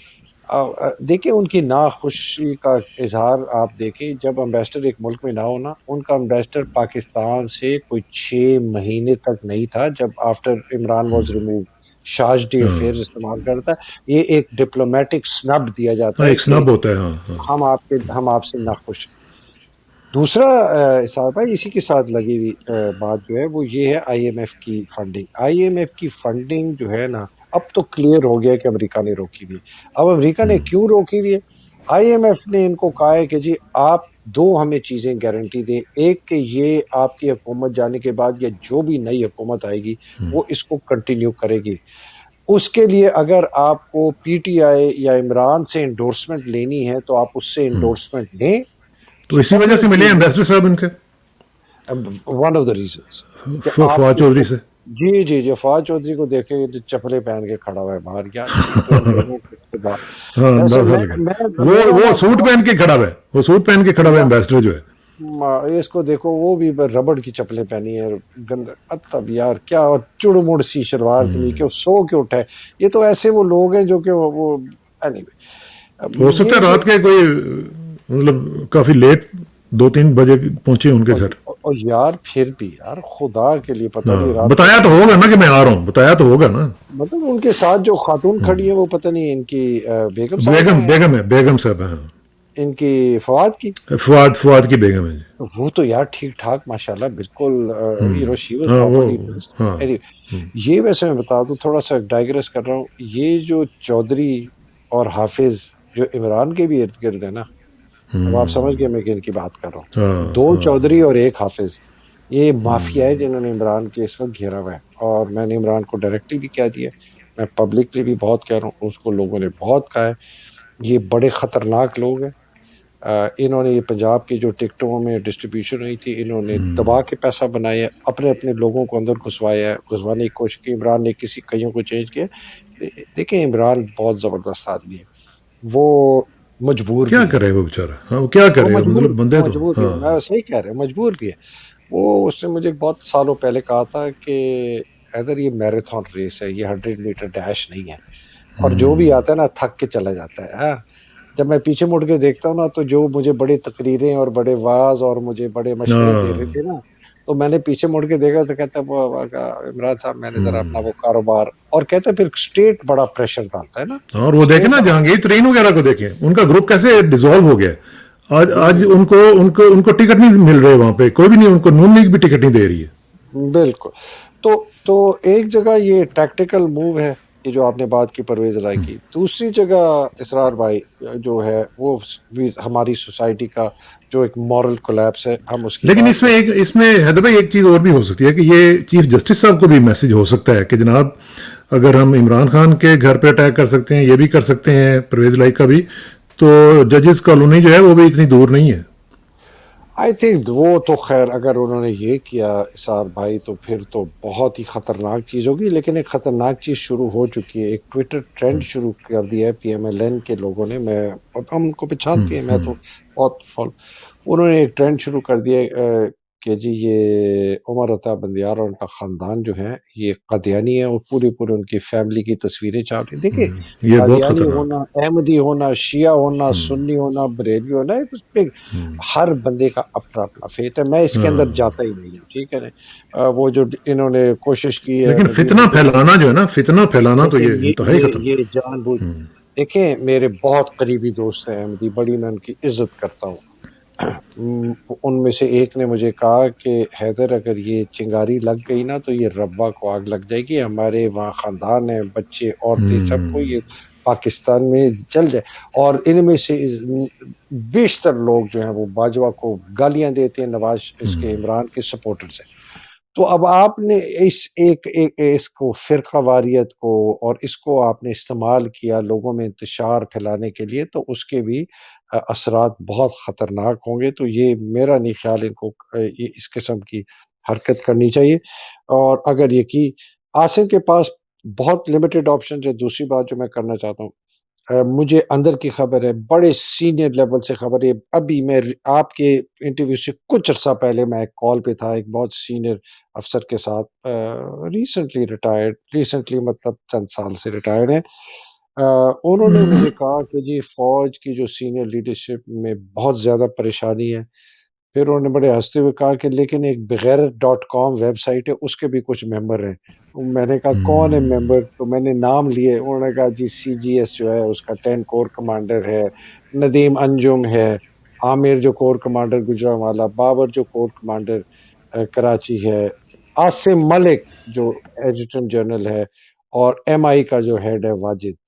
دیکھیں ان کی ناخوشی کا اظہار آپ دیکھیں جب امبیسڈر ایک ملک میں نہ ہونا. ان کا امبیسڈر پاکستان سے کوئی 6 مہینے تک نہیں تھا جب آفٹر عمران واز ریموو. شاج ڈی
ہاں
افیئر استعمال کرتا ہے, یہ ایک ڈپلومیٹک سنب دیا جاتا
ہاں
ہے
ایک
کہ
سنب ہوتا ہے. ہاں ہاں
ہم آپ سے ناخوش ہیں. دوسرا صاحب بھائی اسی کے ساتھ لگی ہوئی بات جو ہے وہ یہ ہے آئی ایم ایف کی فنڈنگ. آئی ایم ایف کی فنڈنگ جو ہے نا اب تو کلیئر ہو گیا کہ امریکہ نے روکی ہوئی ہے. اب امریکہ نے کیوں روکی ہوئی ہے, آئی ایم ایف نے ان کو کہا ہے کہ جی آپ دو ہمیں چیزیں گارنٹی دیں. ایک کہ یہ آپ کی حکومت جانے کے بعد یا جو بھی نئی حکومت آئے گی وہ اس کو کنٹینیو کرے گی. اس کے لیے اگر آپ کو پی ٹی آئی یا عمران سے انڈورسمنٹ لینی ہے تو آپ اس سے انڈورسمنٹ لیں.
تو اسی وجہ سے
سیکنڈ
ملے امبیسڈر صاحب ان کے
ون آف دا ریزنس کہ آپ
فواد
اس
چودھری
کو
سے.
جی فواد چودھری کو دیکھیں تو چپلے پہن کے کھڑا ہوا ہے باہر. یار یہ تو ان دونوں کے خدا.
ہاں
ایسا
اندازہ لگا.
میرا
وہ
نا
سوٹ پہن کے کھڑا ہوا ہے, وہ سوٹ پہن کے کھڑا ہوا ہے امبیسڈر جو ہے.
اس کو دیکھو وہ بھی ربڑ کی چپلیں پہنی ہے گندہ. اب یار کیا چڑ مڑ سی شلوار کمی کہ سو کے اٹھے. یہ تو ایسے وہ لوگ ہیں جو کہ وہ
ہو سکتا ہے
یہ جو
رات کے کوئی مطلب کافی لیٹ 2-3 بجے پہنچے ان کے گھر.
اور یار پھر بھی یار خدا کے لیے پتہ
ہاں
نہیں رات
بتایا تو ہوگا نا کہ میں آ رہا ہوں, بتایا تو ہوگا نا.
مطلب ان کے ساتھ جو خاتون کھڑی ہے وہ پتہ نہیں ان کی بیگم صاحب ہیں,
بیگم صاحب ہیں.
ان کی فواد کی.
فواد کی بیگم ہے جی.
تو وہ تو یار ٹھیک ٹھاک ماشاءاللہ بالکل شی واز
ہاں وہ
پراپرلی.
ہاں
یہ ویسے میں بتا دوں تھوڑا سا ڈائگریس کر رہا ہوں, یہ جو چودھری اور حافظ جو عمران کے بھی ارد گرد ہے نا, اب آپ سمجھ گئے میں کن کی بات کر رہا
ہاں
ہوں. 2
ہاں
چودھری اور 1 حافظ, یہ مافیا ہے جنہوں نے عمران کے اس وقت گھیرا ہوا ہے. اور میں نے عمران کو ڈائریکٹلی بھی کہہ دیا, میں پبلکلی بھی بہت کہہ رہا ہوں, اس کو لوگوں نے بہت کہا ہے, یہ بڑے خطرناک لوگ ہیں. انہوں نے یہ پنجاب کی جو ٹکٹوں میں ڈسٹریبیوشن ہوئی تھی انہوں نے دبا کے پیسہ بنایا، اپنے اپنے لوگوں کو اندر گھسوانے کی کوشش کی. عمران نے کئیوں کو چینج کیا. دیکھیں عمران بہت زبردست آدمی ہے، وہ مجبور
کیا
بھی ہے.
کرے وہ بیچارہ، ہاں وہ کیا
وہ
کرے مطلب بندے تو
مجبور بھی ہے،
ہاں.
میں صحیح کہہ رہا ہوں، مجبور بھی ہے. اس نے مجھے بہت سالوں پہلے کہا تھا کہ ادھر یہ میراتھن ریس ہے، یہ 100 میٹر ڈیش نہیں ہے، اور جو بھی آتا ہے نا تھک کے چلا جاتا ہے. ہاں جب میں پیچھے مڑ کے دیکھتا ہوں نا تو جو مجھے بڑے تقریریں اور بڑے واز اور مجھے بڑے مشورے دے رہے تھے نا، تو میں نے پیچھے مڑ کے دیکھا تو کہتا عمران صاحب میں نے ذرا اپنا وہ کاروبار، اور کہتا پھر اسٹیٹ بڑا پریشر ڈالتا ہے نا.
اور وہ دیکھیں
اسٹیٹ
نا
بڑا
جہانگیر ترین وغیرہ کو دیکھیں، ان کا گروپ کیسے ڈیزالو ہو گیا. آج ان کو ٹکٹ نہیں مل رہے، وہاں پہ کوئی بھی نہیں، ان کو نون لیگ بھی ٹکٹ نہیں دے رہی ہے.
بالکل. تو ایک جگہ یہ ٹیکٹیکل موو ہے، یہ جو آپ نے بات کی پرویز الہی کی. دوسری جگہ اسرار بھائی جو ہے وہ بھی ہماری سوسائٹی کا جو ایک مورل کولیپس ہے، ہم اس کی
لیکن
بات کریں.
اس میں حیدر بھائی ایک چیز اور بھی ہو سکتی ہے کہ یہ چیف جسٹس صاحب کو بھی میسج ہو سکتا ہے کہ جناب اگر ہم عمران خان کے گھر پہ اٹیک کر سکتے ہیں، یہ بھی کر سکتے ہیں پرویز الہی کا بھی، تو ججز کالونی جو ہے وہ بھی اتنی دور نہیں ہے.
آئی تھنک وہ تو خیر اگر انہوں نے یہ کیا اسار بھائی تو پھر تو بہت ہی خطرناک چیز ہوگی. لیکن ایک خطرناک چیز شروع ہو چکی ہے، ایک ٹویٹر ٹرینڈ شروع کر دیا ہے پی ایم ایل این کے لوگوں نے. ہم ان کو پہچانتے ہیں، میں تو بہت فالو. انہوں نے ایک ٹرینڈ شروع کر دیا کہ جی یہ عمر عطا بندیار اور ان کا خاندان جو ہے یہ قادیانی ہے، اور پوری ان کی فیملی کی تصویریں چھاپ رہی. دیکھیں
یہ بہت
قادیانی
خطرناک
ہونا، احمدی ہونا، شیعہ ہونا، سنی ہونا، بریلوی ہونا، اس پہ ہر بندے کا اپنا اپنا فیت ہے. میں اس کے اندر جاتا ہی نہیں ہوں، ٹھیک ہے نا. وہ جو انہوں نے کوشش کی ہے
لیکن
ندیم
فتنہ
انجم،
پھیلانا جو ہے نا، فتنہ پھیلانا تو
لیکن
یہ انتہائی خطرہ.
یہ جان بوجھ. دیکھیں میرے بہت قریبی دوست ہیں احمدی، بڑی میں ان کی عزت کرتا ہوں. ان میں سے ایک نے مجھے کہا کہ حیدر اگر یہ چنگاری لگ گئی نا تو یہ ربا کو آگ لگ جائے گی، ہمارے وہاں خاندان ہیں، بچے عورتیں سب کو یہ پاکستان میں چل جائے. اور ان میں سے بیشتر لوگ جو ہیں وہ باجوہ کو گالیاں دیتے ہیں، نواز اس کے عمران کے سپورٹرز ہیں. تو اب آپ نے اس کو فرقہ واریت کو اور اس کو آپ نے استعمال کیا لوگوں میں انتشار پھیلانے کے لیے، تو اس کے بھی اثرات بہت خطرناک ہوں گے. تو یہ میرا نہیں خیال ان کو اس قسم کی حرکت کرنی چاہیے. اور اگر یہ کی عاصم کے پاس بہت لمیٹڈ آپشن ہے. دوسری بات جو میں کرنا چاہتا ہوں، مجھے اندر کی خبر ہے، بڑے سینئر لیول سے خبر ہے. ابھی میں آپ کے انٹرویو سے کچھ عرصہ پہلے میں ایک کال پہ تھا ایک بہت سینئر افسر کے ساتھ، ریسنٹلی مطلب چند سال سے ریٹائرڈ ہیں. انہوں نے مجھے کہا کہ جی فوج کی جو سینئر لیڈرشپ میں بہت زیادہ پریشانی ہے. پھر انہوں نے بڑے ہنستے ہوئے کہا کہ لیکن ایک بغیرت.com ویب سائٹ ہے، اس کے بھی کچھ ممبر ہیں. میں نے کہا کون ہے ممبر؟ تو میں نے نام لیے. انہوں نے کہا جی سی جی ایس جو ہے اس کا 10 کور کمانڈر ہے، ندیم انجم ہے، عامر جو کور کمانڈر گجرانوالہ، بابر جو کور کمانڈر کراچی ہے، عاصم ملک جو ایڈجوٹنٹ جنرل ہے، اور ایم آئی کا جو ہیڈ ہے واجد.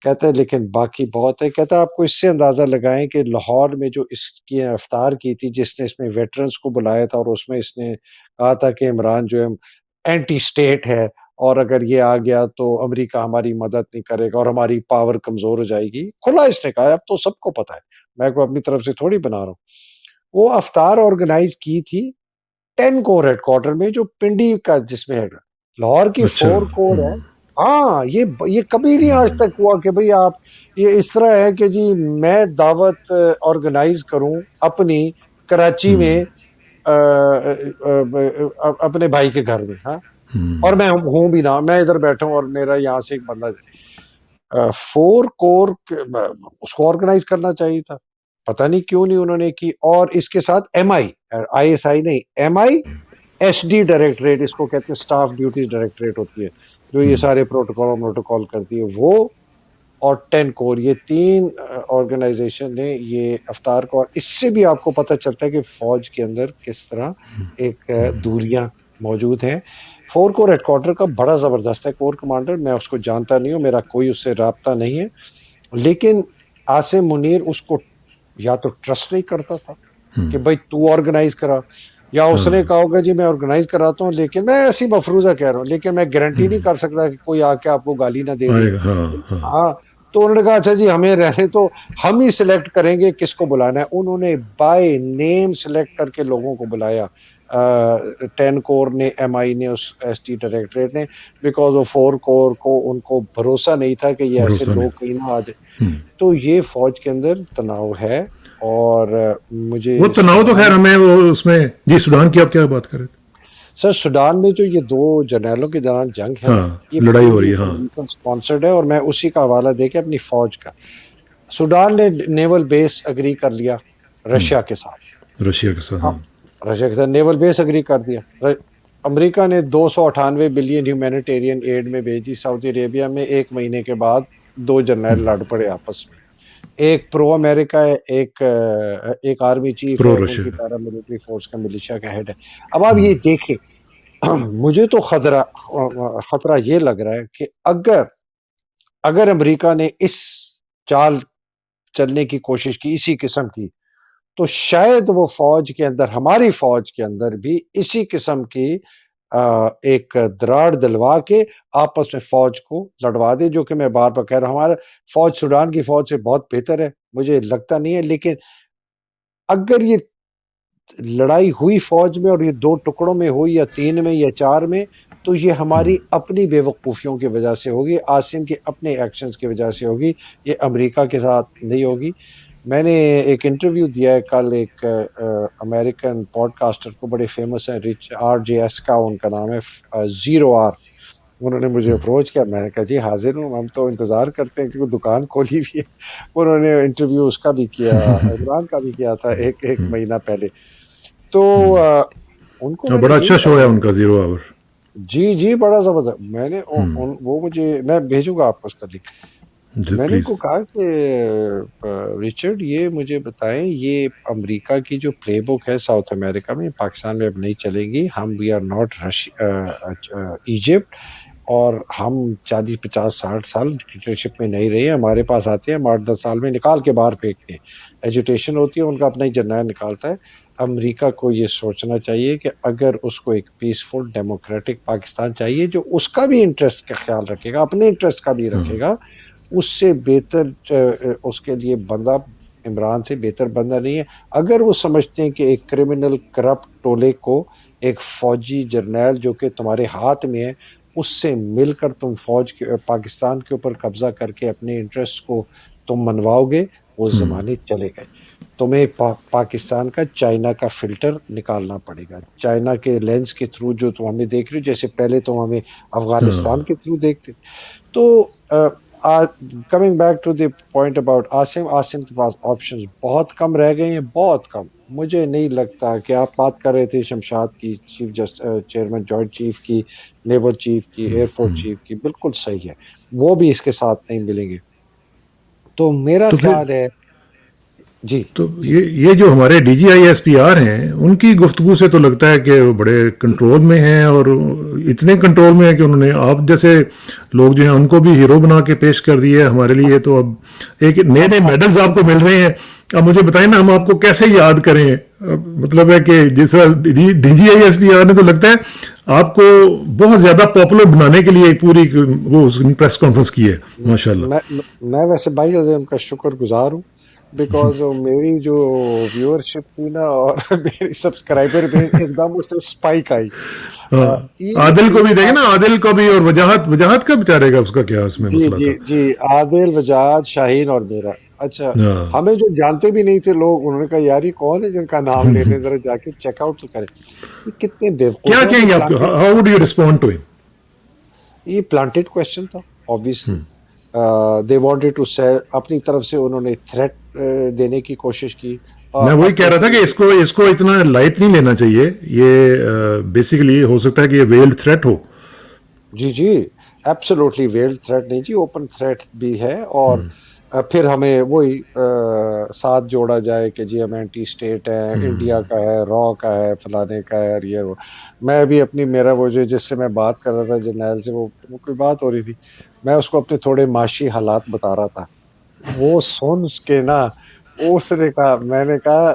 کہتا ہے لیکن باقی بہت ہے. کہتا ہے آپ کو اس سے اندازہ لگائیں کہ لاہور میں جو اس کی افطار کی تھی، جس نے اس میں ویٹرنز کو بلایا تھا، اور اس میں اس نے کہا تھا کہ عمران جو ہے اینٹی سٹیٹ ہے، اور اگر یہ آ گیا تو امریکہ ہماری مدد نہیں کرے گا اور ہماری پاور کمزور ہو جائے گی. کھلا اس نے کہا. اب تو سب کو پتا ہے، میں کو اپنی طرف سے تھوڑی بنا رہا ہوں. وہ افطار آرگنائز کی تھی 10 کور ہیڈ کوارٹر میں، جو پنڈی کا جس میں ہیڈ لاہور کی
اچھا
4 کور ہے. ہاں یہ کبھی نہیں آج تک ہوا کہ بھئی آپ یہ اس طرح ہے کہ جی میں دعوت آرگنائز کروں اپنی کراچی میں اپنے بھائی کے گھر میں، ہاں، اور میں ہوں بھی نہ، میں ادھر بیٹھا ہوں اور میرا یہاں سے ایک بندہ 4 کور اس کو آرگنائز کرنا چاہیے تھا. پتہ نہیں کیوں نہیں انہوں نے کی. اور اس کے ساتھ ایم آئی ایس آئی نہیں، M I S D directorate, اس کو کہتے ہیں سٹاف ڈیوٹیز ڈائریکٹریٹ ہوتی ہے، جو یہ سارے پروٹوکول کرتی ہے، وہ اور 10 کور، یہ 3 آرگنائزیشن نے یہ افطار کو. اور اس سے بھی آپ کو پتہ چلتا ہے کہ فوج کے اندر کس طرح ایک دوریاں موجود ہیں. 4 کور ہیڈ کوارٹر کا بڑا زبردست ہے کور کمانڈر، میں اس کو جانتا نہیں ہوں، میرا کوئی اس سے رابطہ نہیں ہے. لیکن عاصم منیر اس کو یا تو ٹرسٹ نہیں کرتا تھا کہ بھائی تو آرگنائز کرا، یا اس نے کہا ہوگا جی میں آرگنائز کراتا ہوں، لیکن میں ایسی مفروضہ کہہ رہا ہوں، لیکن میں گارنٹی نہیں کر سکتا کہ کوئی آ کے آپ کو گالی نہ دے دے.
آئے گا. ہاں.
ہاں. تو انہوں نے کہا اچھا جی ہمیں رہنے تو ہم ہی سلیکٹ کریں گے کس کو بلانا ہے. انہوں نے بائی نیم سلیکٹ کر کے لوگوں کو بلایا. 10 کور نے، ایم آئی نے، اس ایس ٹی ڈائریکٹریٹ نے، بیکاز وہ 4 کور کو ان کو بھروسہ نہیں تھا کہ یہ ایسے
بھروسہ
لوگ
نہیں.
کہیں نہ آ جائے. تو یہ فوج کے اندر تناؤ ہے. اور مجھے
وہ تناؤ تو خیر
سوڈان،
ہمیں وہ اس میں جی سوڈان کی آپ کیا بات کر رہے تھے؟
سر سوڈان میں جو یہ 2 جرنیلوں کے دوران جنگ ہے نا،
ہاں
یہ
لڑائی ہو
پوری
رہی ہے. ہاں
امریکن سپانسرڈ ہے. اور میں اسی کا حوالہ دے کے اپنی فوج کا، سوڈان نے نیول بیس اگری کر لیا رشیا کے ساتھ.
رشیا کے ساتھ.
ہاں،
ہاں
رشیا کے ساتھ نیول بیس اگری کر دیا. امریکہ نے 298 بلین ہیومینیٹیرین ایڈ میں بھیجی. سعودی عربیہ میں 1 مہینے کے بعد 2 جرنیل لڑ پڑے آپس میں. ایک پرو امریکہ ہے، ایک آرمی چیف ہے،
پرو
ان
رشیا.
کی پیرا ملٹری فورس کا ملیشیا کا ہیڈ ہے. اب آپ یہ دیکھیں، مجھے تو خطرہ یہ لگ رہا ہے کہ اگر امریکہ نے اس چال چلنے کی کوشش کی اسی قسم کی، تو شاید وہ فوج کے اندر، ہماری فوج کے اندر بھی اسی قسم کی ایک دراڑ دلوا کے آپس میں فوج کو لڑوا دے. جو کہ میں بار بار کہہ رہا ہوں، ہمارا فوج سوڈان کی فوج سے بہت بہتر ہے، مجھے لگتا نہیں ہے. لیکن اگر یہ لڑائی ہوئی فوج میں، اور یہ 2 ٹکڑوں میں ہوئی یا 3 میں یا 4 میں، تو یہ ہماری اپنی بے وقوفیوں کی وجہ سے ہوگی، عاصم کے اپنے ایکشنز کی وجہ سے ہوگی، یہ امریکہ کے ساتھ نہیں ہوگی. میں نے ایک انٹرویو دیا ہے کل، ایک امریکن پوڈ کاسٹر کو، بڑے فیمس ہیں، رچ آر جے ایس کا ان کا نام ہے، 0R. انہوں نے مجھے اپروچ کیا، میں نے کہا جی حاضر ہوں، ہم تو انتظار کرتے ہیں کیونکہ دکان کھولی ہوئی ہے. انہوں نے انٹرویو اس کا بھی کیا، عمران کا بھی کیا تھا ایک مہینہ پہلے. تو ان کو میں نے
بڑا
یہی
اچھا
کہا،
شو ہے ان کا 0 آور.
جی جی بڑا زبردست. میں نے وہ مجھے، میں بھیجوں گا آپ کو اس کا لنک.
جی
میں نے ان کو
پلیز.
کہا کہ رچرڈ یہ مجھے بتائیں، یہ امریکہ کی جو پلے بک ہے ساؤتھ امریکہ میں، پاکستان میں اب نہیں چلے گی. ہم وی آر ناٹ ایجپٹ، اور ہم 40 50 60 سال ڈکٹیٹرشپ میں نہیں رہے. ہمارے پاس آتے ہیں، ہم 8 10 سال میں نکال کے باہر پھینکتے ہیں. ایجوٹیشن ہوتی ہے، ان کا اپنا ہی جرنیل نکالتا ہے. امریکہ کو یہ سوچنا چاہیے کہ اگر اس کو ایک پیسفل ڈیموکریٹک پاکستان چاہیے جو اس کا بھی انٹرسٹ کا خیال رکھے گا، اپنے انٹرسٹ کا بھی رکھے گا، اس سے بہتر اس کے لیے بندہ عمران سے بہتر بندہ نہیں ہے. اگر وہ سمجھتے ہیں کہ ایک کرمنل کرپٹ ٹولے کو ایک فوجی جرنیل جو کہ تمہارے ہاتھ میں ہے، اس سے مل کر تم فوج کے پاکستان کے اوپر قبضہ کر کے اپنے انٹرسٹ کو تم منواؤ گے، وہ زمانے چلے گئے. تمہیں پاکستان کا چائنا کا فلٹر نکالنا پڑے گا. چائنا کے لینس کے تھرو جو تم ہمیں دیکھ رہے ہو، جیسے پہلے تم ہمیں افغانستان کے تھرو دیکھتے. تو coming back to the point about Asim کے پاس آپشنز بہت کم رہ گئے ہیں، بہت کم. مجھے نہیں لگتا کہ آپ بات کر رہے تھے شمشاد کی، چیئرمین جوائنٹ چیف کی، نیول چیف کی، ایئر فورس چیف کی، بالکل صحیح ہے، وہ بھی اس کے ساتھ نہیں ملیں گے. تو میرا
تو پھر
خیال ہے، جی
تو
جی
یہ جو ہمارے D G I S P R ہیں، ان کی گفتگو سے تو لگتا ہے کہ وہ بڑے کنٹرول میں ہیں، اور اتنے کنٹرول میں ہیں کہ انہوں نے آپ جیسے لوگ جو ہیں ان کو بھی ہیرو بنا کے پیش کر دیے ہمارے لیے. تو اب ایک نئے نئے میڈلز آپ کو مل رہے ہیں. اب مجھے بتائیں نا، ہم آپ کو کیسے یاد کریں؟ مطلب ہے کہ جس طرح D G I S P R نے تو لگتا ہے آپ کو بہت زیادہ پاپولر بنانے کے لیے پوری وہ پریس کانفرنس کی ہے. ماشاء اللہ.
میں ویسے بھائی ان کا شکر گزار ہوں، بیکاز میری جو ویورشپ تھی نا، اور میری سبسکرائبر میں ایک دم اس سے اسپائک آئی.
عادل کو
یہ
بھی دیکھیں نا،
ساتھ،
عادل کو بھی، اور وجاہت کا بیچارے گا، اس کا کیا اس میں
جی
مسئلہ
جی
تھا؟
جی، عادل، وجاہت، شاہین اور میرا. اچھا،
ہاں.
ہمیں جو جانتے بھی نہیں تھے لوگ، انہوں نے کہا یار یہ کون ہے جن کا نام لے لیں، ذرا جا کے چیک آؤٹ تو کریں. یہ کتنے
کیا
بیوقوف ہیں. اور
کہیں گے آپ کو؟ How would you respond to him?
یہ پلانٹڈ کوشچن تھا obviously. they wanted to say، اپنی طرف سے انہوں نے تھریٹ دینے کی کوشش کی.
میں وہی کہہ
اپنے
رہا تھا کہ اس کو اتنا لائٹ نہیں لینا چاہیے. یہ بیسیکلی ہو سکتا ہے کہ یہ ویلڈ تھریٹ ہو.
جی جی، ایبسولوٹلی ویلڈ تھریٹ نہیں جی، اوپن تھریٹ بھی ہے. اور پھر ہمیں وہی ساتھ جوڑا جائے کہ جی ہم اینٹی اسٹیٹ ہیں، انڈیا کا ہے، را کا ہے، فلانے کا ہے، اور یہ وہ. میں بھی اپنی، میرا وہ جو جس سے میں بات کر رہا تھا جرنیل سے، وہ کوئی بات ہو رہی تھی، میں اس کو اپنے تھوڑے معاشی حالات بتا رہا تھا. وہ سن کے نا، اس نے کہا، میں نے کہا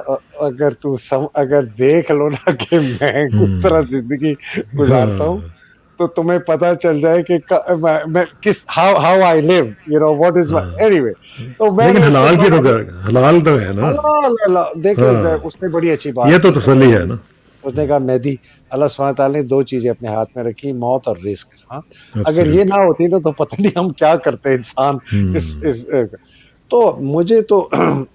اگر دیکھ لو نا کہ میں کس طرح زندگی گزارتا ہوں، تو تمہیں پتا چل جائے کہ میں کس how I leave what is
ہاں
اینی وے. تو میں
لیکن
نے اس کو
حلال کی
تھوڑا
تو حلال تو ہے نا.
اللہ اللہ دیکھیں
ہاں
اس نے بڑی اچھی
یہ
بات
تو
کی.
تسلی ہے نا.
اس نے کہا مہدی اللہ سبحانہ تعالیٰ نے دو چیزیں اپنے ہاتھ میں رکھی, موت اور رزق. ہاں اگر یہ
ایبسلیوٹلی.
نہ ہوتی نا تو پتہ نہیں ہم کیا کرتے انسان. اس تو مجھے تو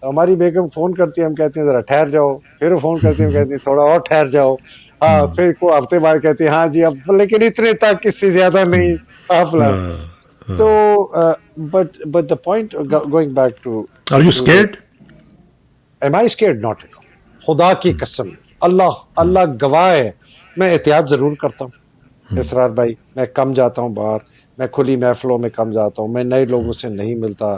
ہماری بیگم فون کرتی ہے, ہم کہتے ہیں ذرا ٹھہر جاؤ, پھر وہ فون کرتی ہے, ہم کہتے ہیں تھوڑا اور ٹھہر جاؤ, ہاں پھر کو ہفتے بعد کہتی ہے ہاں جی اب لیکن اتنے تک اس سے زیادہ نہیں فلان.
ہاں
تو
ہاں.
but the point going back
are you
to
scared?
am I scared? Not at all. خدا کی قسم اللہ گواہ ہے, میں احتیاط ضرور کرتا ہوں اسرار بھائی. میں کم جاتا ہوں باہر, میں کھلی محفلوں میں کم جاتا ہوں, میں نئے لوگوں سے نہیں ملتا,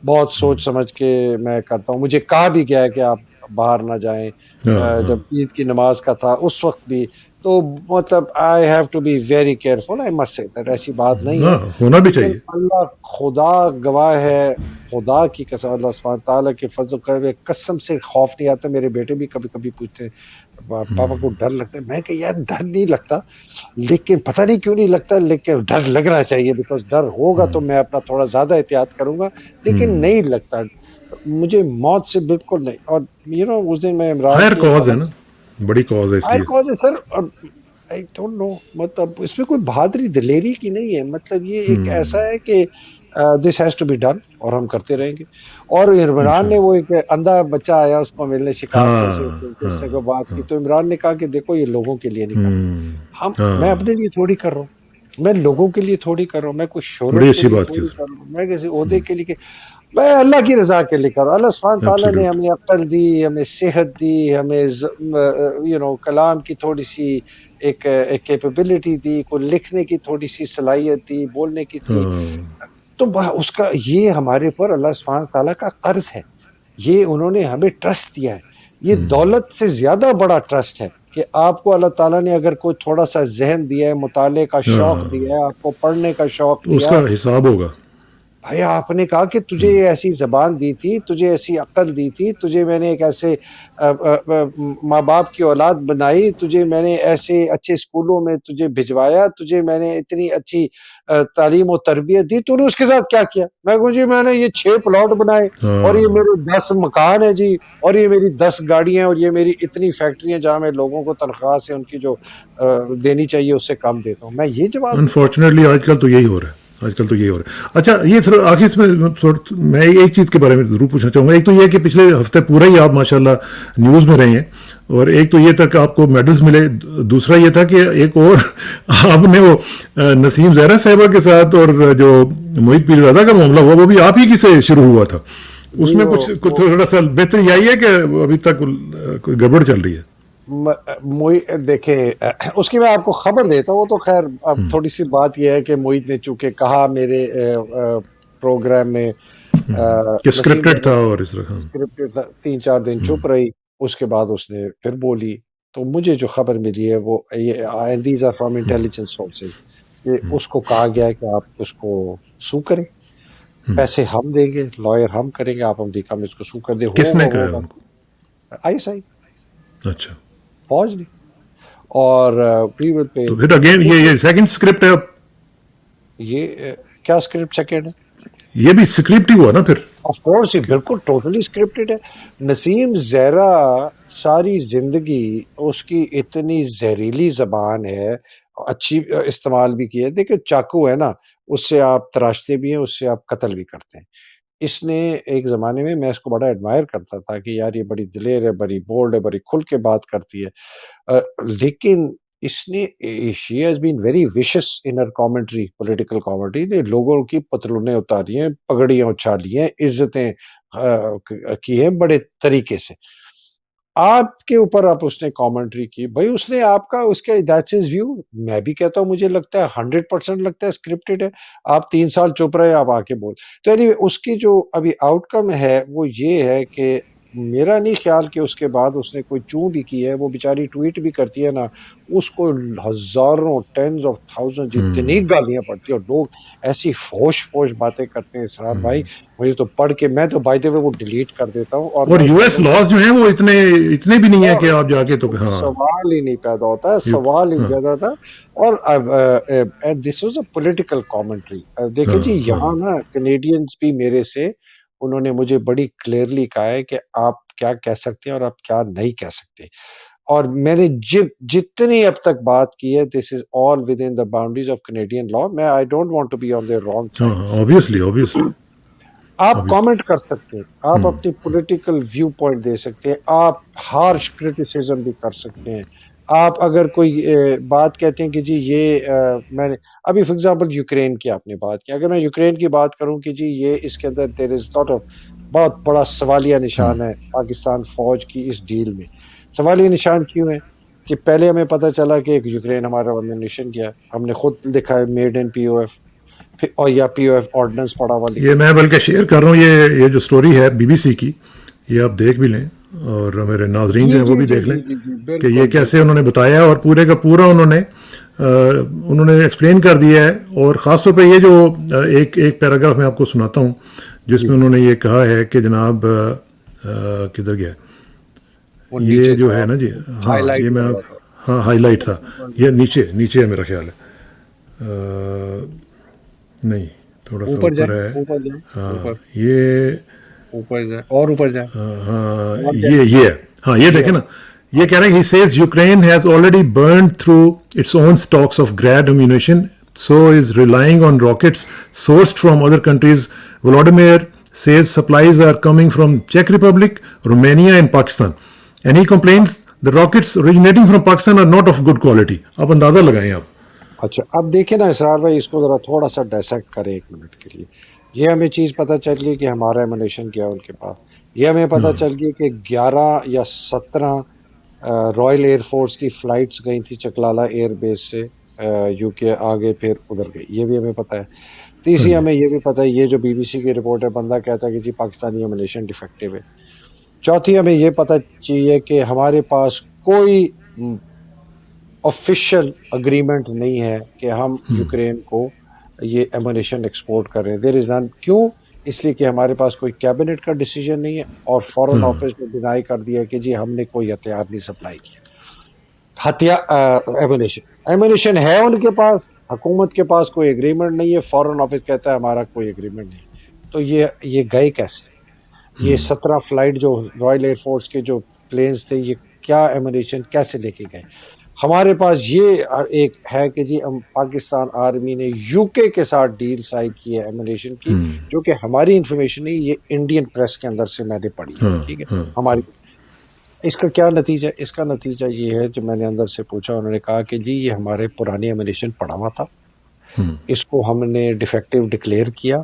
بہت سوچ سمجھ کے میں کرتا ہوں. مجھے کہا بھی گیا ہے کہ آپ باہر نہ جائیں,
ہاں ہاں
جب عید کی نماز کا تھا اس وقت بھی. تو مطلب I have to be very careful, I must say that, ایسی بات نہیں ہے.
ہاں ہونا بھی
لیکن
چاہیے.
اللہ خدا گواہ ہے, خدا کی قسم, اللہ سبحانہ تعالیٰ کے فضل و کرم قسم سے خوف نہیں آتا. میرے بیٹے بھی کبھی کبھی پوچھتے ہیں پاپا کو ڈر لگتا ہے, میں کہ یار ڈر نہیں لگتا, لیکن پتہ نہیں کیوں نہیں لگتا, لیکن ڈر لگنا چاہیے, بیکاز ڈر ہوگا تو میں اپنا تھوڑا زیادہ احتیاط کروں گا, لیکن نہیں لگتا مجھے موت سے بالکل نہیں. اور اس دن میں عمران
ہائر
کے
کاز ہے نا,
حوالے
بڑی کاز ہے اس لیے.
سے سر, آئی ڈونٹ نو, مطلب اس میں کوئی بہادری دلیری کی نہیں ہے, مطلب یہ ایک ایسا ہے کہ this has to be done, اور ہم کرتے رہیں گے. اور عمران نے
انشاءاللہ.
وہ ایک اندھا بچہ آیا اس کو ملنے شکارپور سے,
ہاں
اس
ہاں
سے کو بات
ہاں.
کی, تو عمران نے کہا کہ دیکھو یہ لوگوں کے لیے نہیں کر رہا, میں
ہاں
اپنے لیے تھوڑی کر رہا ہوں, میں لوگوں کے لیے تھوڑی کر رہا ہوں, میں کوئی
بڑی
شہرت کے
اچھی
لیے
بات کی.
تھوڑی کر رہا ہوں, میں کسی عہدے کے لیے, میں اللہ کی رضا کے لیے کر رہا ہوں. اللہ سبحانہ تعالیٰ نے
ایبسلیوٹ.
ہمیں عقل دی, ہمیں صحت دی, ہمیں کلام کی تھوڑی سی ایک کیپیبلٹی دی, کوئی لکھنے کی تھوڑی سی صلاحیت دی, بولنے کی تھی.
ہاں
تو اس کا یہ ہمارے پر اللہ سبحانہ تعالیٰ کا قرض ہے, یہ انہوں نے ہمیں ٹرسٹ دیا ہے. یہ دولت سے زیادہ بڑا ٹرسٹ ہے کہ آپ کو اللہ تعالیٰ نے اگر کوئی تھوڑا سا ذہن دیا ہے, مطالعے کا شوق
ہاں
دیا ہے, آپ کو پڑھنے کا شوق
اس
دیا
کا
ہے.
حساب ہوگا.
بھائی آپ نے کہا کہ تجھے یہ ایسی زبان دی تھی, تجھے ایسی عقل دی تھی, تجھے میں نے ایک ایسے ماں باپ کی اولاد بنائی, تجھے میں نے ایسے اچھے اسکولوں میں تجھے بھجوایا, تجھے میں نے اتنی اچھی تعلیم و تربیت دی, تو نے اس کے ساتھ کیا کیا؟ میں کہوں جی میں نے یہ 6 پلاٹ بنائے, اور یہ
ہاں
میرے 10 مکان ہے جی, اور یہ میری 10 گاڑیاں, اور یہ میری اتنی فیکٹریاں جہاں میں لوگوں کو تنخواہ سے ان کی جو دینی چاہیے اس سے کم دیتا ہوں. میں یہ جواب دوں؟
انفارچونیٹلی آج کل تو یہی ہو رہا ہے. آج کل تو یہی ہو رہا ہے. اچھا یہ تھوڑا آخر اس میں میں ایک چیز کے بارے میں ضرور پوچھنا چاہوں گا. ایک تو یہ کہ پچھلے ہفتے پورا ہی آپ ماشاء اللہ نیوز میں رہے ہیں, اور ایک تو یہ تھا کہ آپ کو میڈلز ملے, دوسرا یہ تھا کہ ایک اور آپ نے وہ نسیم زہرا صاحبہ کے ساتھ اور جو محیط پیرزادہ کا معاملہ ہوا وہ بھی آپ ہی کی سے شروع ہوا تھا. اس
جی
میں کچھ تھوڑا سا بہتری آئی ہے کہ ابھی تک کوئی گڑبڑ چل رہی ہے؟
دیکھیں اس کی میں آپ کو خبر دیتا ہوں. وہ تو خیر اب تھوڑی سی بات یہ ہے کہ محیط نے چونکہ کہا میرے پروگرام میں,
کہ
نسیم
اسکرپٹڈ تھا اور اس طرح.
اسکرپٹ 3-4 دن چپ رہی, اس کے بعد اس نے پھر بولی. تو مجھے جو خبر ملی ہے وہ یہ these are from intelligence sources, کہ اس کو کہا گیا ہے کہ آپ اس کو سو کریں, پیسے ہم دیں گے, لائر ہم کریں گے, آپ امریکہ میں اس کو سو کر دیں,
کس نے
ہوگا
کہا ہے
ہوگا.
ان کو؟
آئی صحیح
اچھا
فوج نے, اور وی ول پے.
تو پھر اگین یہ سیکنڈ اسکرپٹ ہے. اب
یہ کیا اسکرپٹ سیکنڈ ہے؟
یہ بھی اسکرپٹ ہی ہوا نا پھر.
آف کورس یہ بالکل ٹوٹلی اسکرپٹڈ ہے. نسیم زہرا ساری زندگی اس کی اتنی زہریلی زبان ہے, اچھی استعمال بھی کی ہے. دیکھیں چاقو ہے نا, اس سے آپ تراشتے بھی ہیں, اس سے آپ قتل بھی کرتے ہیں. اس نے ایک زمانے میں اس کو بڑا ایڈمائر کرتا تھا کہ یار یہ بڑی دلیر ہے, بڑی بولڈ ہے, بڑی کھل کے بات کرتی ہے, لیکن اس نے she has been very vicious in Hare commentary, political commentary. نے لوگوں کی پتلونیں اتاری ہیں, پگڑیاں اچھالی ہیں, عزتیں کی ہیں بڑے طریقے سے. آپ کے اوپر آپ اس نے کامنٹری کی, بھائی اس نے آپ کا اس کے دیٹس ہز ویو. میں بھی کہتا ہوں مجھے لگتا ہے 100% لگتا ہے اسکرپٹڈ ہے. آپ 3 سال چپ رہے, آپ آ کے بول. تو anyway, اس کی جو ابھی آؤٹ کم ہے وہ یہ ہے کہ میرا نہیں خیال کہ اس کے بعد اس نے کوئی چوں بھی کی ہے. وہ بیچاری ٹویٹ بھی کرتی ہے نا, اس کو ہزاروں ٹینز آف تھاؤزینڈ جتنی گالیاں پڑتی ہیں, اور لوگ ایسی فوش باتیں کرتے ہیں اسرار بھائی, مجھے تو پڑھ کے میں تو بائی دا وے وہ ڈیلیٹ کر دیتا ہوں. اور
اور
میں
یو ایس لاز جو ہیں وہ اتنے بھی نہیں ہیں کہ آپ جا کے تو ہاں
سوال ہی نہیں پیدا ہوتا, سوال ہی پیدا ہوتا. اور this was a political commentary. دیکھیں جی یہاں نا کینیڈینز بھی میرے سے, انہوں نے مجھے بڑی کلیئرلی کہا ہے کہ آپ کیا کہہ سکتے ہیں اور آپ کیا نہیں کہہ سکتے. اور میں نے جتنی اب تک بات کی ہے, this is all with in the boundaries of Canadian law. میں I don't want to be on the wrong side.
obviously
آپ کامنٹ کر سکتے ہیں, آپ اپنی پولیٹیکل ویو پوائنٹ دے سکتے ہیں, آپ ہارش کرٹیسزم بھی کر سکتے ہیں. آپ اگر کوئی بات کہتے ہیں کہ جی یہ میں نے ابھی فار ایگزامپل یوکرین کی آپ نے بات کی, اگر میں یوکرین کی بات کروں کہ جی یہ اس کے اندر دیر از لاٹ آف بہت بڑا سوالیہ نشان ہے پاکستان فوج کی اس ڈیل میں. سوالیہ نشان کیوں ہے کہ پہلے ہمیں پتہ چلا کہ ایک یوکرین ہمارا امونیشن کیا, ہم نے خود لکھا ہے made in P O F, اور یا پی او ایف آرڈننس پڑا ہوا لکھا.
یہ میں بلکہ شیئر کر رہا ہوں, یہ جو سٹوری ہے بی بی سی کی, یہ آپ دیکھ بھی لیں اور میرے ناظرین جو ہیں وہ بھی دیکھ لیں کہ یہ کیسے انہوں نے بتایا, اور پورے کا پورا انہوں نے ایکسپلین کر دیا ہے. اور خاص طور پہ یہ جو ایک پیراگراف میں آپ کو سناتا ہوں جس میں انہوں نے یہ کہا ہے کہ جناب کدھر گیا یہ جو ہے نا جی, ہاں یہ میں ہاں ہائی لائٹ تھا, یہ نیچے ہے میرا خیال ہے, نہیں تھوڑا سا اوپر ہے, ہاں یہ
اوپر جائے اور اوپر جائے,
ہاں یہ دیکھیں نا, یہ کہہ رہے ہیں, he says Ukraine has already burned through its own stocks of Grad ammunition, so is relying on rockets sourced from other countries. Volodymyr says supplies are coming from Czech Republic, Romania and Pakistan, and he complains the rockets originating from Pakistan are not of good quality. آپ اندازہ لگائیں آپ.
اچھا اب دیکھیں نا اسرار بھائی, اس کو ذرا تھوڑا سا ڈائسیکٹ کریں ایک منٹ کے لیے. یہ ہمیں چیز پتہ چل گئی کہ ہمارا ایمونیشن کیا ان کے پاس. یہ ہمیں پتہ چل گئی کہ 11 یا 17 رائل ایئر فورس کی فلائٹس گئی تھی چکلالہ ایئر بیس سے یو کے آگے, پھر ادھر گئی, یہ بھی ہمیں پتہ ہے. تیسری ہمیں یہ بھی پتہ ہے, یہ جو بی بی سی کی رپورٹ ہے, بندہ کہتا ہے کہ جی پاکستانی ایمونیشن ڈیفیکٹیو ہے. چوتھی ہمیں یہ پتہ چاہیے کہ ہمارے پاس کوئی آفیشیل اگریمنٹ نہیں ہے کہ ہم یوکرین کو یہ ایمونیشن ایکسپورٹ کر رہے ہیں. دیر از نان. کیوں؟ اس لیے کہ ہمارے پاس کوئی کیبنٹ کا ڈیسیجن نہیں ہے, اور فورن آفس نے ڈینائی کر دیا کہ جی ہم نے کوئی ہتھیار نہیں سپلائی کیا. ایمونیشن ہے ان کے پاس, حکومت کے پاس کوئی اگریمنٹ نہیں ہے, فورن آفس کہتا ہے ہمارا کوئی اگریمنٹ نہیں. تو یہ گئے کیسے؟ یہ 17 فلائٹ جو رائل ایئر فورس کے جو پلینز تھے, یہ کیا ایمونیشن کیسے لے کے گئے؟ ہمارے پاس یہ ایک ہے کہ جی پاکستان آرمی نے یو کے کے ساتھ ڈیل سائن کی ہے ایمونیشن کی, جو کہ ہماری انفارمیشن نہیں, یہ انڈین پریس کے اندر سے میں نے پڑھی ہے. ٹھیک ہے, ہماری. اس کا کیا نتیجہ؟ اس کا نتیجہ یہ ہے, جو میں نے اندر سے پوچھا, انہوں نے کہا کہ جی یہ ہمارے پرانے ایمونیشن پڑا ہوا تھا, اس کو ہم نے ڈیفیکٹیو ڈکلیئر کیا,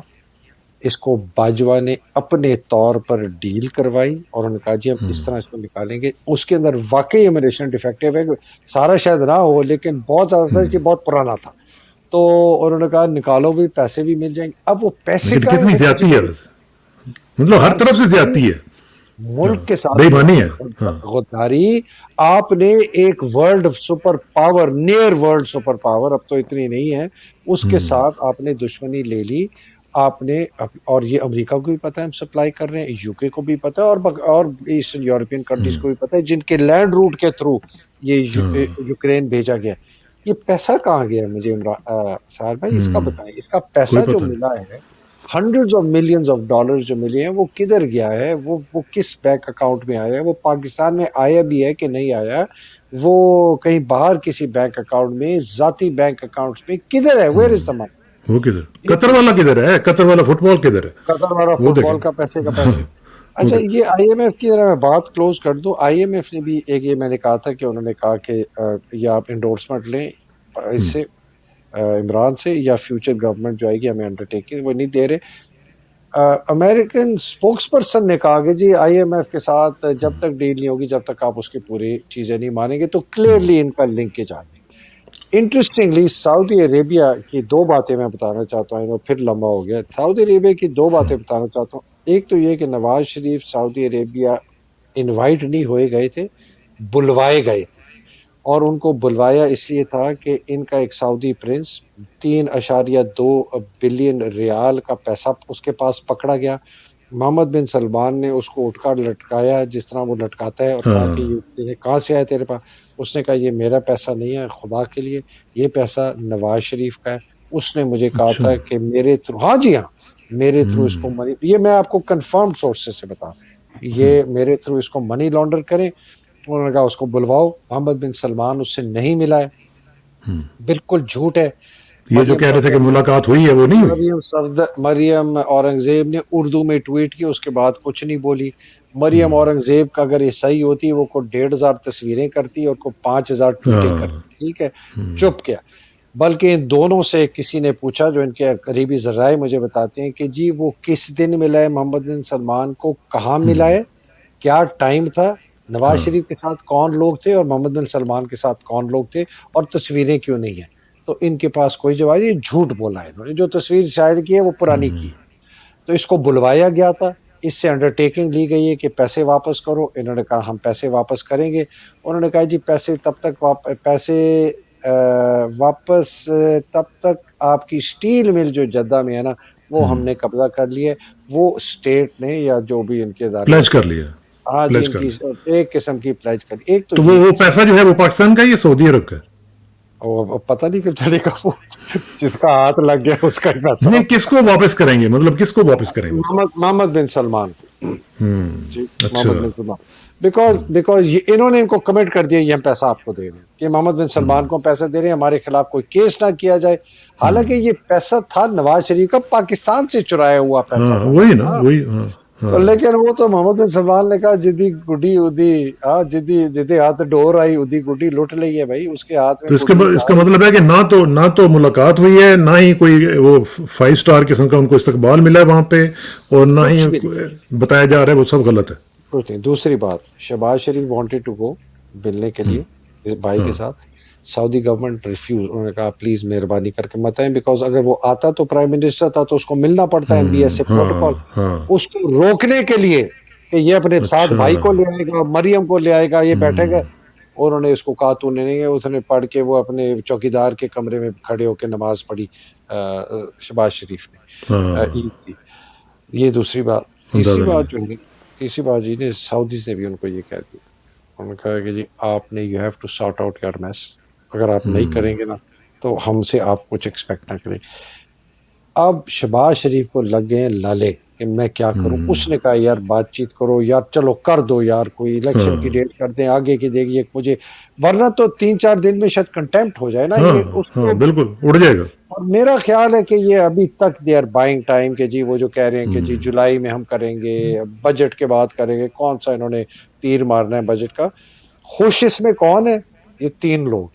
اس کو باجوہ نے اپنے طور پر ڈیل کروائی, اور انہوں نے کہا جی ہم اس طرح اس کو نکالیں گے. اس کے اندر واقعی ایمونیشن ڈیفیکٹیو ہے, سارا شاید نہ ہو لیکن بہت زیادہ تھا, یہ بہت پرانا تھا. تو انہوں نے کہا نکالو بھی, پیسے بھی مل جائیں گے. اب وہ پیسے کا
کتنی زیادتی ہے, مطلب ہر طرف سے زیادتی ہے
ملک کے ساتھ
بےایمانی ہے.
غداری. آپ نے ایک world super power, near world super power, اب تو اتنی نہیں ہے, اس کے ساتھ آپ نے دشمنی لے لی. آپ نے, اور یہ امریکہ کو بھی پتا ہے ہم سپلائی کر رہے ہیں, یو کے کو بھی پتا ہے, اور ایسٹرن یورپین کنٹریز کو بھی پتا ہے, جن کے لینڈ روٹ کے تھرو یہ یوکرین بھیجا گیا. یہ پیسہ کہاں گیا مجھے سار بھائی اس کا بتائیں. اس کا پیسہ جو ملا ہے, hundreds of millions of dollars جو ملے ہیں, وہ کدھر گیا ہے؟ وہ کس بینک اکاؤنٹ میں آیا ہے؟ وہ پاکستان میں آیا بھی ہے کہ نہیں آیا؟ وہ کہیں باہر کسی بینک اکاؤنٹ میں, ذاتی بینک اکاؤنٹس میں کدھر ہے؟ ویئر از دا منی؟
وہ کدھر؟ قطر والا کدھر ہے؟ قطر والا فٹ بال کدھر ہے؟
قطر والا فٹ بال کا پیسے کا پیسے. اچھا یہ آئی ایم ایف کی ذرا میں بات کلوز کر دوں. آئی ایم ایف نے بھی ایک, یہ میں نے کہا تھا کہ انہوں نے کہا کہ یہ آپ انڈورسمنٹ لیں اس سے, عمران سے, یا فیوچر گورنمنٹ جو آئے گی ہمیں انڈرٹیکنگ, وہ نہیں دے رہے. امریکن اسپوکس پرسن نے کہا کہ جی آئی ایم ایف کے ساتھ جب تک ڈیل نہیں ہوگی, جب تک آپ اس کی پوری چیزیں نہیں مانیں گے. تو کلیئرلی ان کا لنکیج آ گئی. انٹرسٹنگلی سعودی عربیہ کی 2 باتیں میں بتانا چاہتا ہوں, پھر لمبا ہو گیا. سعودی عربیہ کی 2 باتیں بتانا چاہتا ہوں. ایک تو یہ کہ نواز شریف سعودی عربیہ انوائٹ نہیں ہوئے گئے تھے، بلوائے گئے تھے، اور ان کو بلوایا اس لیے تھا کہ ان کا ایک سعودی پرنس 3.2 بلین ریال کا پیسہ اس کے پاس پکڑا گیا. محمد بن سلمان نے اس کو اٹھ کر لٹکایا جس طرح وہ لٹکاتا ہے، اور کہا کہ یہ کہاں سے آیا تیرے پاس؟ اس نے کہا یہ میرا پیسہ نہیں ہے، خدا کے لیے یہ پیسہ نواز شریف کا ہے. اس نے مجھے کہا
اچھا.
تھا کہ میرے تھرو، ہاں جی ہاں، میرے تھرو اس کو منی، یہ میں آپ کو کنفرم سورسز سے بتا رہا ہوں، یہ میرے تھرو اس کو منی لانڈر کریں. انہوں نے کہا اس کو بلواؤ. محمد بن سلمان اس سے نہیں ملا ہے، بالکل جھوٹ ہے.
یہ جو کہہ رہے تھے کہ ملاقات ہوئی ہے وہ نہیں ہوئی.
مریم اورنگزیب نے اردو میں ٹویٹ کی، اس کے بعد کچھ نہیں بولی. مریم اورنگزیب کا اگر یہ صحیح ہوتی وہ کو 1,500 تصویریں کرتی اور کو 5,000 ٹویٹیں کرتی، ٹھیک ہے، چپ کیا. بلکہ ان دونوں سے کسی نے پوچھا، جو ان کے قریبی ذرائع مجھے بتاتے ہیں، کہ جی وہ کس دن ملا ہے محمد بن سلمان کو، کہاں ملا ہے، کیا ٹائم تھا، نواز شریف کے ساتھ کون لوگ تھے اور محمد بن سلمان کے ساتھ کون لوگ تھے، اور تصویریں کیوں نہیں ہیں. تو ان کے پاس کوئی جواب، یہ جھوٹ بولا ہے انہوں نے، جو تصویر شائع کی ہے وہ پرانی کی ہے. تو اس کو بلوایا گیا تھا، اس سے انڈرٹیکنگ لی گئی ہے کہ پیسے واپس کرو. انہوں نے کہا ہم پیسے واپس کریں گے. انہوں نے کہا جی پیسے تب تک پیسے واپس تب تک آپ کی سٹیل مل جو جدہ میں ہے نا، وہ ہم نے قبضہ کر لی ہے. وہ اسٹیٹ نے یا جو بھی ان کے ادارے
پلیج
ہوتے
کر
ہیں،
لیا.
ہاں جی،
پلیج
ان
کر
کی
لیا.
ایک قسم کی پلیج کر دی. ایک تو
تو
یہ
وہ
تھی،
پیسہ جو ہے وہ پاکستان کا ہے یا سعودی عرب کا ہے؟
اور پتہ نہیں کب چلے گا، وہ جس کا ہاتھ لگ گیا اس کا ہی پیسہ
نہیں، کس
ہوتا
کو واپس کریں گے، مطلب کس کو واپس کریں
ہے.
وہ؟
محمد بن سلمان کو، جی
اچھا.
محمد بن سلمان، بیکاز انہوں نے ان کو کمنٹ کر دیا یہ ہم پیسہ آپ کو دے رہے ہیں، کہ محمد بن سلمان کو پیسے دے رہے ہیں، ہمارے خلاف کوئی کیس نہ کیا جائے. حالانکہ یہ پیسہ تھا نواز شریف کا، پاکستان سے چرایا ہوا پیسہ
ہاں
تھا نا.
وہی نا،
ہاں،
وہی. ہاں
تو
ہاں.
لیکن وہ تو محمد بن سلمان نے کہا جدی گڈی ادی، ہاں جدی جدی ہاتھ ڈور آئی ادی گڈی لٹ لی ہے بھائی، اس کے ہاتھ میں
تو
گڈی
اس کا
آئی.
مطلب ہے کہ نہ تو ملاقات ہوئی ہے، نہ ہی کوئی وہ 5 اسٹار قسم کا ان کو استقبال ملا ہے وہاں پہ، اور نہ ہی
کچھ بھی نہیں،
بتایا جا رہا ہے، وہ سب غلط ہے.
کچھ نہیں. دوسری بات، شہباز شریف وانٹیڈ ٹو گو ملنے کے لیے اس بھائی کے ساتھ، سعودی گورنمنٹ ریفیوز. انہوں نے کہا پلیز مہربانی کر کے مت آئیں، بیکاز اگر وہ آتا تو پرائم منسٹر تھا تو اس کو ملنا پڑتا ہے، MBS سے
ہاں
پروٹوکول.
ہاں.
اس کو روکنے کے لیے کہ یہ اپنے ساتھ
اچھا.
بھائی کو لے آئے گا، مریم کو لے آئے گا، یہ بیٹھے گا. انہوں نے اس کو کہا تو نہیں ہے، اس نے پڑھ کے وہ اپنے چوکیدار کے کمرے میں کھڑے ہو کے نماز پڑھی شہباز شریف نے
ہاں.
عید کی. یہ دوسری بات. تیسری
اندازہ
بات
لگا.
جو ہے، تیسری بات جی نے سعودیز نے بھی ان کو یہ کہہ دیا، انہوں نے کہا کہ جی آپ نے you have to sort out your mess, اگر آپ نہیں کریں گے نا تو ہم سے آپ کچھ ایکسپیکٹ نہ کریں. اب شہباز شریف کو لگ گئے ہیں لالے کہ میں کیا کروں. اس نے کہا یار بات چیت کرو یار، چلو کر دو یار، کوئی الیکشن کی ڈیٹ کر دیں آگے کی، دے گی مجھے، ورنہ تو 3-4 دن میں شاید کنٹمپٹ ہو جائے نا
ہاں
یہ اس
ہاں
کو.
بالکل اڑ جائے گا.
اور میرا خیال ہے کہ یہ ابھی تک دے آر بائنگ ٹائم، کہ جی وہ جو کہہ رہے ہیں کہ جی جولائی میں ہم کریں گے، بجٹ کے بعد کریں گے، کون سا انہوں نے تیر مارنا ہے بجٹ کا. خوش اس میں کون ہے؟ یہ 3 لوگ.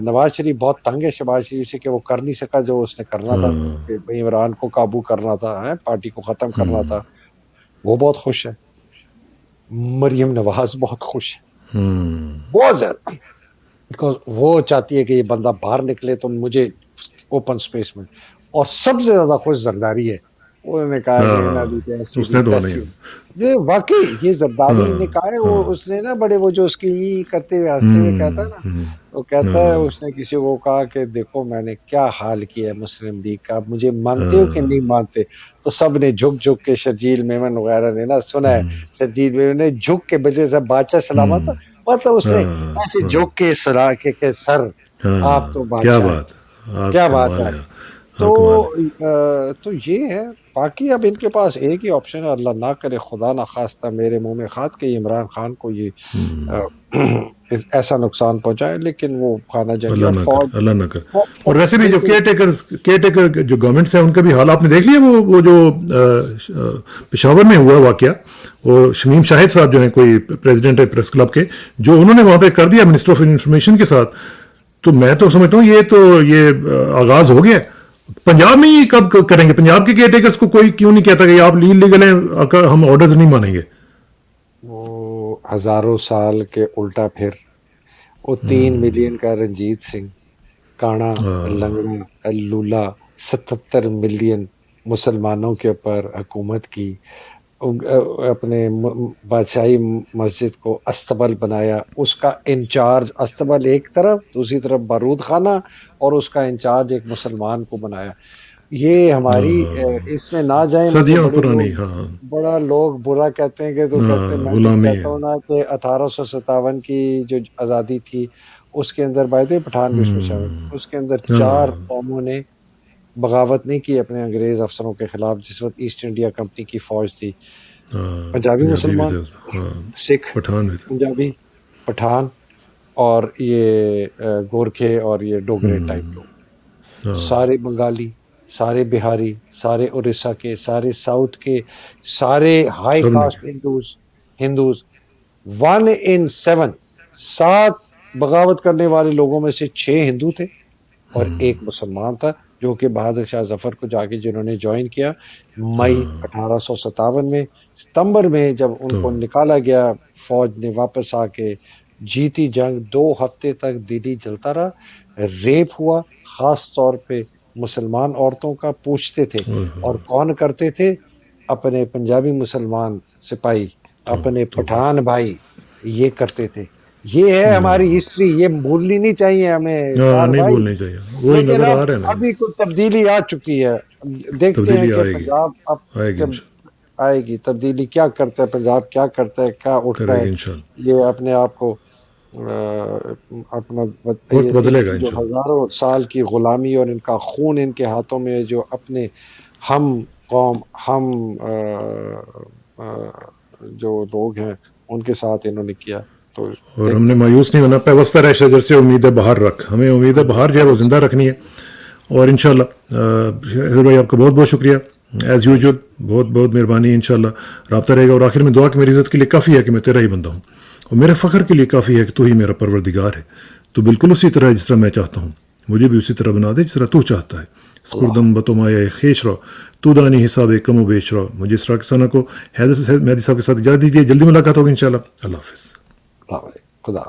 نواز شریف بہت تنگ ہے شہباز شریف سے کہ وہ کر نہیں سکا جو اس نے کرنا تھا، کہ عمران کو قابو کرنا تھا، پارٹی کو ختم کرنا تھا. وہ بہت خوش ہے. مریم نواز بہت خوش ہے، بہت زیادہ، بیکاز وہ چاہتی ہے کہ یہ بندہ باہر نکلے تو مجھے اوپن سپیس میں. اور سب سے زیادہ خوش زرداری ہے. انہوں نے کہا کہ نہ دی ایسی
اس
دی
نے تو نہیں.
تیسی. یہ واقعی یہ زرداری نے کہا ہے، وہ اس نے نا بڑے وہ جو اس کی کرتے ہوئے ہنستے ہوئے کہتا ہے نا، وہ کہتا ہے اس نے کسی کو کہا کہ دیکھو میں نے کیا حال کیا ہے مسلم لیگ کا، مجھے مانتے ہو کہ نہیں مانتے؟ تو سب نے جھک جھک کے، شرجیل میمن وغیرہ نے نا سنا ہے، شرجیل میمن نے جھک کے بجے سے بادشاہ سلامت، مطلب اس نے ایسے جھک کے سلا کے سر آپ تو
کیا
بادشاہ ہیں.
بات. آپ
کیا بات
کمال
ہے.
ہے.
تو
آپ کمال ہے.
تو یہ ہے. باقی اب ان کے پاس ایک ہی آپشن ہے، اللہ نہ کرے خدا نہ خواستہ میرے منہ میں خات کہ عمران خان کو یہ ایسا نقصان پہنچائے، لیکن وہ خانہ جنگی
اللہ
اور
نہ
فوج.
کر، اللہ نہ کر. اور ویسے بھی جو کیئر ٹیکر جو گورنمنٹس ہیں ان کا بھی حال آپ نے دیکھ لیا. وہ جو پشاور میں ہوا واقعہ، وہ شمیم شاہد صاحب جو ہیں کوئی پریزیڈنٹ ہے پریس کلب کے، جو انہوں نے وہاں پہ کر دیا منسٹر آف انفارمیشن کے ساتھ. تو میں تو سمجھتا ہوں یہ آغاز ہو گیا. پنجاب میں یہ کب کریں گے؟ پنجاب کے کیئر ٹیکرز کو کوئی کیوں نہیں کہتا کہ آپ لیگل ہیں، ہم آرڈرز نہیں مانیں گے؟
وہ ہزاروں سال کے الٹا پھر وہ 3 ملین کا رنجیت سنگھ، کانا، لنگڑا، لولا، 77 ملین مسلمانوں کے اوپر حکومت کی. اپنے بادشاہی مسجد کو استبل بنایا، اس کا انچارج استبل ایک طرف، دوسری طرف بارود خانہ، اور اس کا انچارج ایک مسلمان کو بنایا. یہ ہماری اس میں نہ جائیں. مجھے
صدیوں
بڑے
پرانی.
لوگ
ہاں
بڑا لوگ برا کہتے ہیں کہ تو کہتے ہیں، میں جب
غلامی
کہتا
ہے.
ہوں نا کہ 1857 کی جو آزادی تھی اس کے اندر بائی پٹھان بھی اس میں شامل، اس کے اندر 4 قوموں نے بغاوت نہیں کی اپنے انگریز افسروں کے خلاف جس وقت ایسٹ انڈیا کمپنی کی فوج تھی. پنجابی
پنجابی بھی
مسلمان،
تھے. ہاں
سکھ،
پٹھان بھی تھے.
پنجابی، پٹھان، اور یہ گورکھے اور یہ ڈوگرے ٹائپ لوگ، سارے بنگالی، سارے بہاری، سارے اڑیسہ کے، سارے ساؤتھ کے، سارے ہائی
سب نے
کاسٹ ہندوز 1 in 7، 7 بغاوت کرنے والے لوگوں میں سے 6 ہندو تھے اور 1 مسلمان تھا، جو کہ بہادر شاہ ظفر کو جا کے جنہوں نے جوائن کیا مئی 1857 میں. ستمبر میں جب ان
تو
کو نکالا گیا فوج نے واپس آ کے جیتی جنگ، 2 ہفتے تک دلی جلتا رہا. ریپ ہوا، خاص طور پہ مسلمان عورتوں کا پوچھتے تھے. اور کون کرتے تھے؟ اپنے پنجابی مسلمان سپاہی، اپنے پٹھان بھائی یہ کرتے تھے. یہ ہے ہماری ہسٹری، یہ بھولنی نہیں چاہیے ہمیں اسرار
نہیں
بھائی.
بولنی چاہیے. وہی
لیکن
نظر
اب
آ رہے ہیں نا.
ابھی کوئی تبدیلی آ چکی ہے. دیکھتے ہیں
تبدیلی
کہ
آئے گی،
پنجاب اب
آئے گی
جب
انشاءاللہ.
آئے گی تبدیلی، کیا کرتا ہے پنجاب، کیا کرتا ہے، کیا اٹھتا
کرے
ہے.
گی انشاءاللہ.
یہ اپنے آپ کو اپنا
وقت
ان
بدلے گا
کی جو
انشاءاللہ.
ہزاروں سال کی غلامی اور ان کا خون ان کے ہاتھوں میں ہے، جو اپنے ہم قوم، ہم جو لوگ ہیں ان کے ساتھ انہوں نے کیا. تو
اور ہم نے
دیکھتے
مایوس نہیں ہونا. پیوستہ رہ شجر سے امید بہار رکھ. ہمیں امید بہار جو ہے وہ زندہ رکھنی ہے. اور انشاءاللہ حیدر بھائی آپ کا بہت بہت شکریہ ایز یوزول. بہت بہت مہربانی. انشاءاللہ رابطہ رہے گا. اور آخر میں دعا کہ میری عزت کے لیے کافی ہے کہ میں تیرا ہی بندہ ہوں، اور میرے فخر کے لیے کافی ہے کہ تو ہی میرا پروردگار ہے. تو بالکل اسی طرح جس طرح میں چاہتا ہوں مجھے بھی اسی طرح بنا دے جس طرح تو چاہتا ہے. سپردم بتمایا خیش رہو تو دانی حساب کم و بیچ رہو. مجھے اسرا کسانہ کو حیدر مہدی صاحب کے ساتھ اجازت دیجیے. جلدی ملاقات ہوگی انشاءاللہ. اللہ حافظ.
خدا